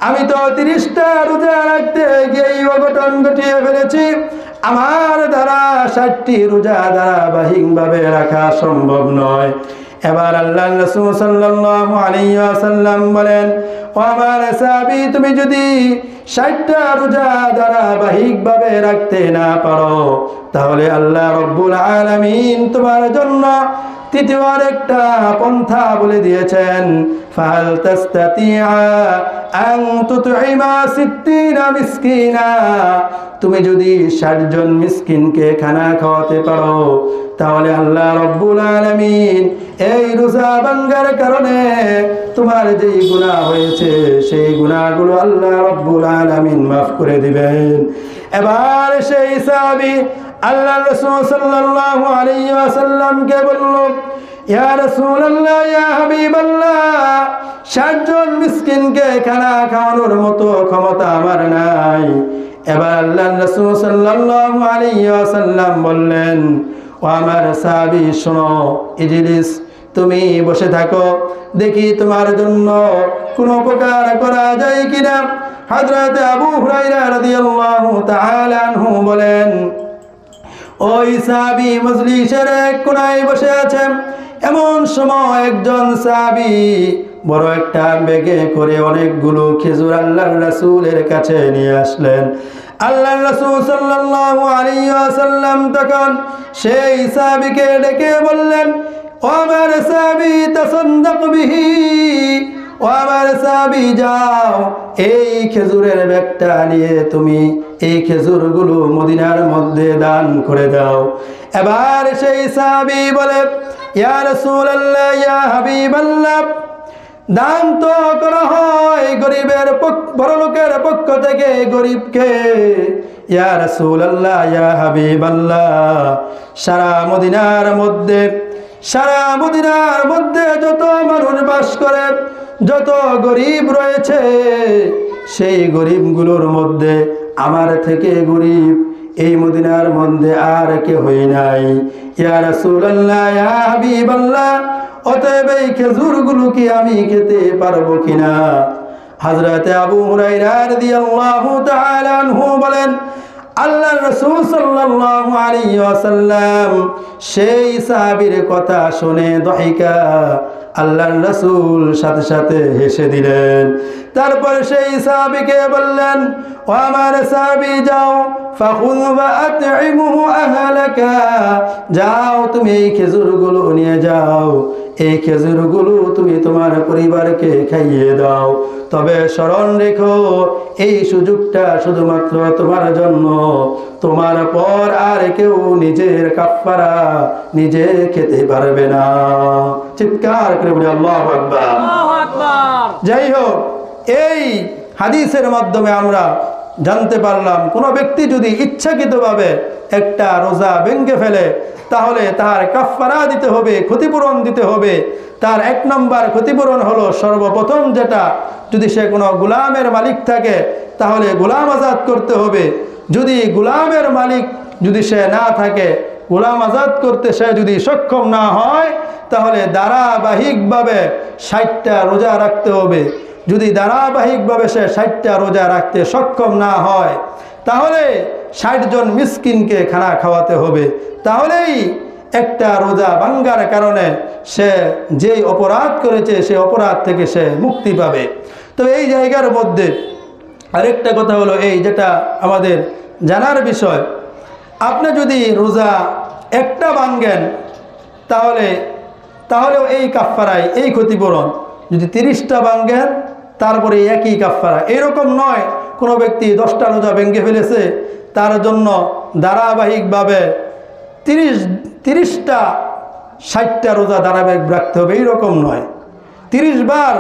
আমি তো 30টা রোজা রাখতে গিয়ে অঘটন ঘটিয়ে ফেলেছি, আমার দ্বারা 60টি রোজা ধারাবাহিকভাবে রাখা সম্ভব নয়। এবার আল্লাহর রাসূল সাল্লাল্লাহু আলাইহি ওয়াসাল্লাম বলেন, ও আমার সাহাবী, তুমি যদি 60টা রোজা ধারাবাহিকভাবে রাখতে না পারো, তাহলে আল্লাহ রাব্বুল আলামিন তোমার জন্য তৃতীয় আরেকটা পন্থা বলে দিয়েছেন, ফাহাল তাস্তাতিআ আন তুতঈমা 60 মিসকিনা, তুমি যদি 60 জন মিসকিনকে খানা খাওয়াতে পারো, তাহলে আল্লাহ রাব্বুল আলামিন এই রোজা ভাঙার কারণে তোমার যেই গুনাহ হয়েছে সেই গুনাহগুলো আল্লাহ রাব্বুল আলামিন মাফ করে দিবেন। এবার সেই সাহাবী আল্লাহ রাসূল সাল্লাল্লাহু আলাইহি ওয়াসাল্লামকে বলল, ইয়া রাসূলুল্লাহ, ইয়া হাবিবাল্লাহ, 60 জন মিসকিনকে খানা খাওয়ানোর মতো ক্ষমতা আমার নাই। এবার আল্লাহ রাসূল সাল্লাল্লাহু আলাইহি ওয়াসাল্লাম বললেন, ও আমার সাহাবী, শোনো, ইজলিস, তুমি বসে থাকো, দেখি তোমার জন্য কোনো উপকার করা যায় কিনা। হযরত আবু হুরায়রা রাদিয়াল্লাহু তাআলা আনহু বলেন, ওই সাহাবী মজলিসের এক কোণায় বসে আছেন। এমন সময় একজন সাহাবী বড় একটা ব্যাগে করে অনেকগুলো খেজুর আল্লাহর রাসূলের কাছে নিয়ে আসলেন। আল্লাহর রাসূল সাল্লাল্লাহু আলাইহি ওয়াসাল্লাম তখন সেই সাহাবীকে ডেকে বললেন, ও আমার সাহাবী, তাসাদ্দাক বিহি, ও আমার সাহাবী, যাও, এই খেজুরের ব্যাগটা নিয়ে তুমি এই খেজুরগুলো মদিনার মধ্যে দান করে দাও। এবার সেই সাহাবী বলে, ইয়া রাসূলুল্লাহ, ইয়া হাবিবাল্লাহ, দান তো করা হয় গরিবের বড় লোকের পক্ষ থেকে গরিবকে। ইয়া রাসূলুল্লাহ, ইয়া হাবিবাল্লাহ, সারা মদিনার মধ্যে যত মানুষ বাস করে, যত গরিব রয়েছে, সেই গরিবগুলোর মধ্যে আমার থেকে গরিব এই মদিনার মধ্যে আর কেউই নাই। ইয়া রাসূলুল্লাহ, ইয়া হাবিবাল্লাহ, অতএব এই খেজুরগুলো কি আমি খেতে পারবো কিনা? হযরত আবু হুরায়রা রাদিয়াল্লাহু তাআলা আনহু বলেন, আল্লাহর রাসূল সাল্লাল্লাহু আলাইহি ওয়াসাল্লাম সেই সাহাবীর কথা শুনে দহিকা, আল্লাহর রাসূল সাথে সাথে হেসে দিলেন। তারপর সেই সাহাবীকে বললেন, ও আমার সাহাবী, যাও, ফাখুয ওয়া আতইমুহু আহলাকা, যাও, তুমি এই খেজুরগুলো নিয়ে যাও, এই খেজুরগুলো তুমি তোমার পরিবারকে খাইয়ে দাও। তবে স্মরণ রেখো, এই সুযোগটা শুধুমাত্র তোমার জন্য, তোমার পর আর কেউ নিজের কাফারা নিজে খেতে পারবে না। চিৎকার করে বলি আল্লাহু আকবার। আল্লাহু আকবার। যাই হোক, এই হাদিসের মাধ্যমে আমরা জানতে পারলাম, কোনো ব্যক্তি যদি ইচ্ছাকৃতভাবে একটা রোজা ভেঙে ফেলে, তাহলে তার কাফারা দিতে হবে, ক্ষতিপূরণ দিতে হবে। তার 1 নম্বর ক্ষতিপূরণ হলো, সর্বপ্রথম যেটা, যদি সে কোনো গোলামের মালিক থাকে, তাহলে গোলাম আজাদ করতে হবে। যদি গোলামের মালিক যদি সে না থাকে, গোলাম আজাদ করতে সে যদি সক্ষম না হয়, তাহলে ধারাবাহিকভাবে 60টা রোজা রাখতে হবে। যদি ধারাবাহিকভাবে সে 60টা রোজা রাখতে সক্ষম না হয়, তাহলে 60 জন মিসকিনকে খানা খাওয়াতে হবে। তাহলেই একটা রোজা ভাঙ্গার কারণে সে যেই অপরাধ করেছে সেই অপরাধ থেকে সে মুক্তি পাবে। তো এই জায়গার মধ্যে আরেকটা কথা হলো, এই যেটা আমাদের জানার বিষয়, আপনি যদি রোজা একটা ভাঙ্গেন, তাহলেও এই কাফারায় এই ক্ষতিপূরণ। যদি 30টা ভাঙ্গেন, তারপরে একই কাফারা। এরকম নয় কোনো ব্যক্তি 10টা রোজা ভেঙে ফেলেছে, তার জন্য ধারাবাহিকভাবে 30টা 60টা রোজা ধারাবাহিক রাখতে হবে, এইরকম নয়। 30 বার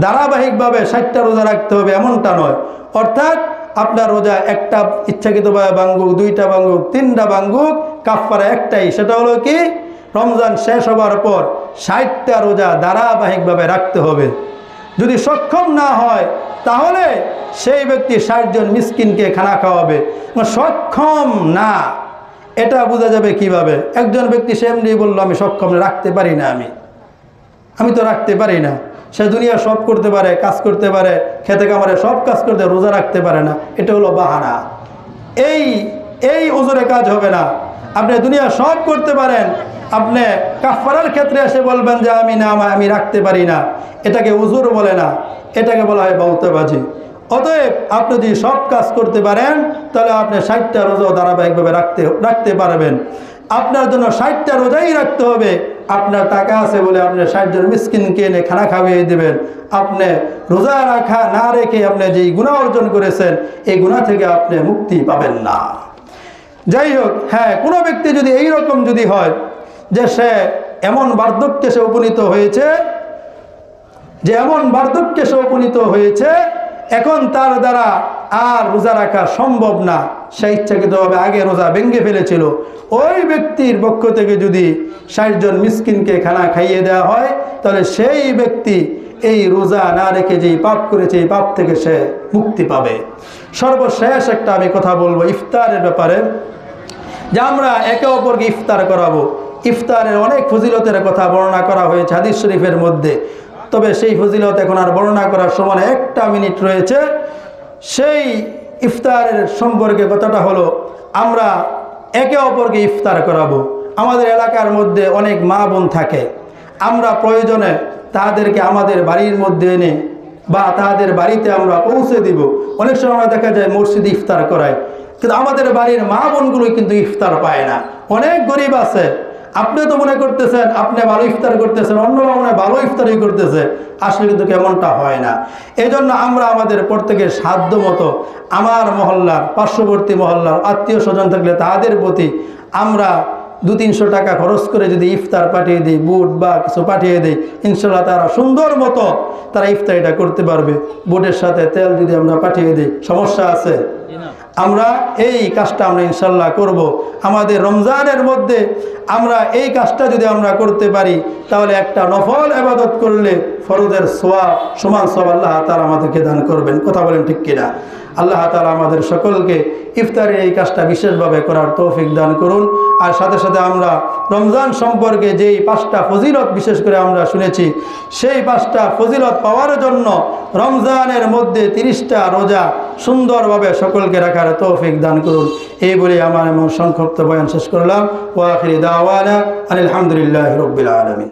ধারাবাহিকভাবে 60টা রোজা রাখতে হবে এমনটা নয়। অর্থাৎ আপনার রোজা একটা ইচ্ছাকৃতভাবে ভাঙ্গুক, 2টা ভাঙ্গুক, 3টা ভাঙ্গুক, কাফারা একটাই, সেটা হলো কি রমজান শেষ হবার পর 60টা রোজা ধারাবাহিকভাবে রাখতে হবে। যদি সক্ষম না হয় তাহলে সেই ব্যক্তি 60 জন মিসকিনকে খানা খাওয়াবে। সক্ষম না এটা বোঝা যাবে কিভাবে? একজন ব্যক্তি সে এমনি বললো আমি সক্ষম রাখতে পারি না, আমি তো রাখতে পারি না। সে দুনিয়া সব করতে পারে, কাজ করতে পারে, খেতে কামারে সব কাজ করতে, রোজা রাখতে পারে না, এটা হলো বাহানা। এই ওজরে কাজ হবে না। আপনি দুনিয়া সব করতে পারেন, আপনি কাফারার ক্ষেত্রে এসে বলবেন যে আমি রাখতে পারি না, এটাকে উজুর বলে না, এটাকে বলা হয় বাউতাবাজি। অতএব আপনি যদি সব কাজ করতে পারেন তাহলে আপনি 60টা রোজাও ধারাবাহিকভাবে রাখতে পারবেন। আপনার জন্য 60টা রোজাই রাখতে হবে। আপনার টাকা আছে বলে আপনি 60 জন মিসকিনকে এনে খানা খাইয়ে দেবেন। আপনি রোজা রাখা না রেখে আপনি যেই গুনাহ অর্জন করেছেন এই গুনাহ থেকে আপনি মুক্তি পাবেন না। যাই হোক, হ্যাঁ, কোনো ব্যক্তি যদি এইরকম যদি হয় যে সে এমন বার্ধক্যে সে উপনীত হয়েছে এখন তার দ্বারা আর রোজা রাখা সম্ভব না, সে ইচ্ছাকৃতভাবে আগে রোজা ভেঙে ফেলেছিল, ওই ব্যক্তির পক্ষ থেকে যদি 60 জন মিসকিনকে খানা খাইয়ে দেওয়া হয় তাহলে সেই ব্যক্তি এই রোজা না রেখে যেই পাপ করেছে এই পাপ থেকে সে মুক্তি পাবে। সর্বশেষ একটা আমি কথা বলবো ইফতারের ব্যাপারে, যে আমরা একে অপরকে ইফতার করাবো। ইফতারের অনেক ফজিলতের কথা বর্ণনা করা হয়েছে হাদিস শরীফের মধ্যে, তবে সেই ফজিলত এখন আর বর্ণনা করার সময় 1 মিনিট রয়েছে। সেই ইফতারের সম্পর্কে কথাটা হলো আমরা একে অপরকে ইফতার করাবো। আমাদের এলাকার মধ্যে অনেক মা বোন থাকে, আমরা প্রয়োজনে তাদেরকে আমাদের বাড়ির মধ্যে এনে বা তাদের বাড়িতে আমরা পৌঁছে দিব। অনেক সময় দেখা যায় মসজিদে ইফতার করায়, কিন্তু আমাদের বাড়ির মা বোনগুলো কিন্তু ইফতার পায় না। অনেক গরিব আছে, আপনি তো মনে করতেছেন আপনি ভালো ইফতার করতেছেন, অন্যরা মনে ভালো ইফতারই করতেছে, আসলে কিন্তু কেমনটা হয় না। এই জন্য আমরা আমাদের প্রত্যেকের সাধ্য মতো আমার মহল্লার, পার্শ্ববর্তী মহল্লার আত্মীয় স্বজন থাকলে তাদের প্রতি আমরা 200-300 টাকা খরচ করে যদি ইফতার পাঠিয়ে দিই, বুট বা কিছু পাঠিয়ে দিই, ইনশাল্লাহ তারা সুন্দর মতো তারা ইফতারিটা করতে পারবে। বুটের সাথে তেল যদি আমরা পাঠিয়ে দিই, সমস্যা আছে? আমরা এই কাজটা আমরা ইনশাল্লাহ করব। আমাদের রমজানের মধ্যে আমরা এই কাজটা যদি আমরা করতে পারি তাহলে একটা নফল ইবাদত করলে ফরজের সমান সওয়াব আল্লাহ তাআলা আমাদেরকে দান করবেন। কথা বলেন ঠিক কিনা? আল্লাহ তাআলা আমাদের সকলকে ইফতারের এই কাজটা বিশেষভাবে করার তৌফিক দান করুন। আর সাথে সাথে আমরা রমজান সম্পর্কে যেই 5টা ফজিলত বিশেষ করে আমরা শুনেছি, সেই 5টা ফজিলত পাওয়ার জন্য রমজানের মধ্যে 30টা রোজা সুন্দরভাবে সকলকে রাখার তৌফিক দান করুন। এই বলে আমার সংক্ষিপ্ত বয়ান শেষ করলাম। ওয়া আখিরি দাওয়ানা আলহামদুলিল্লাহি রাব্বিল আলামিন।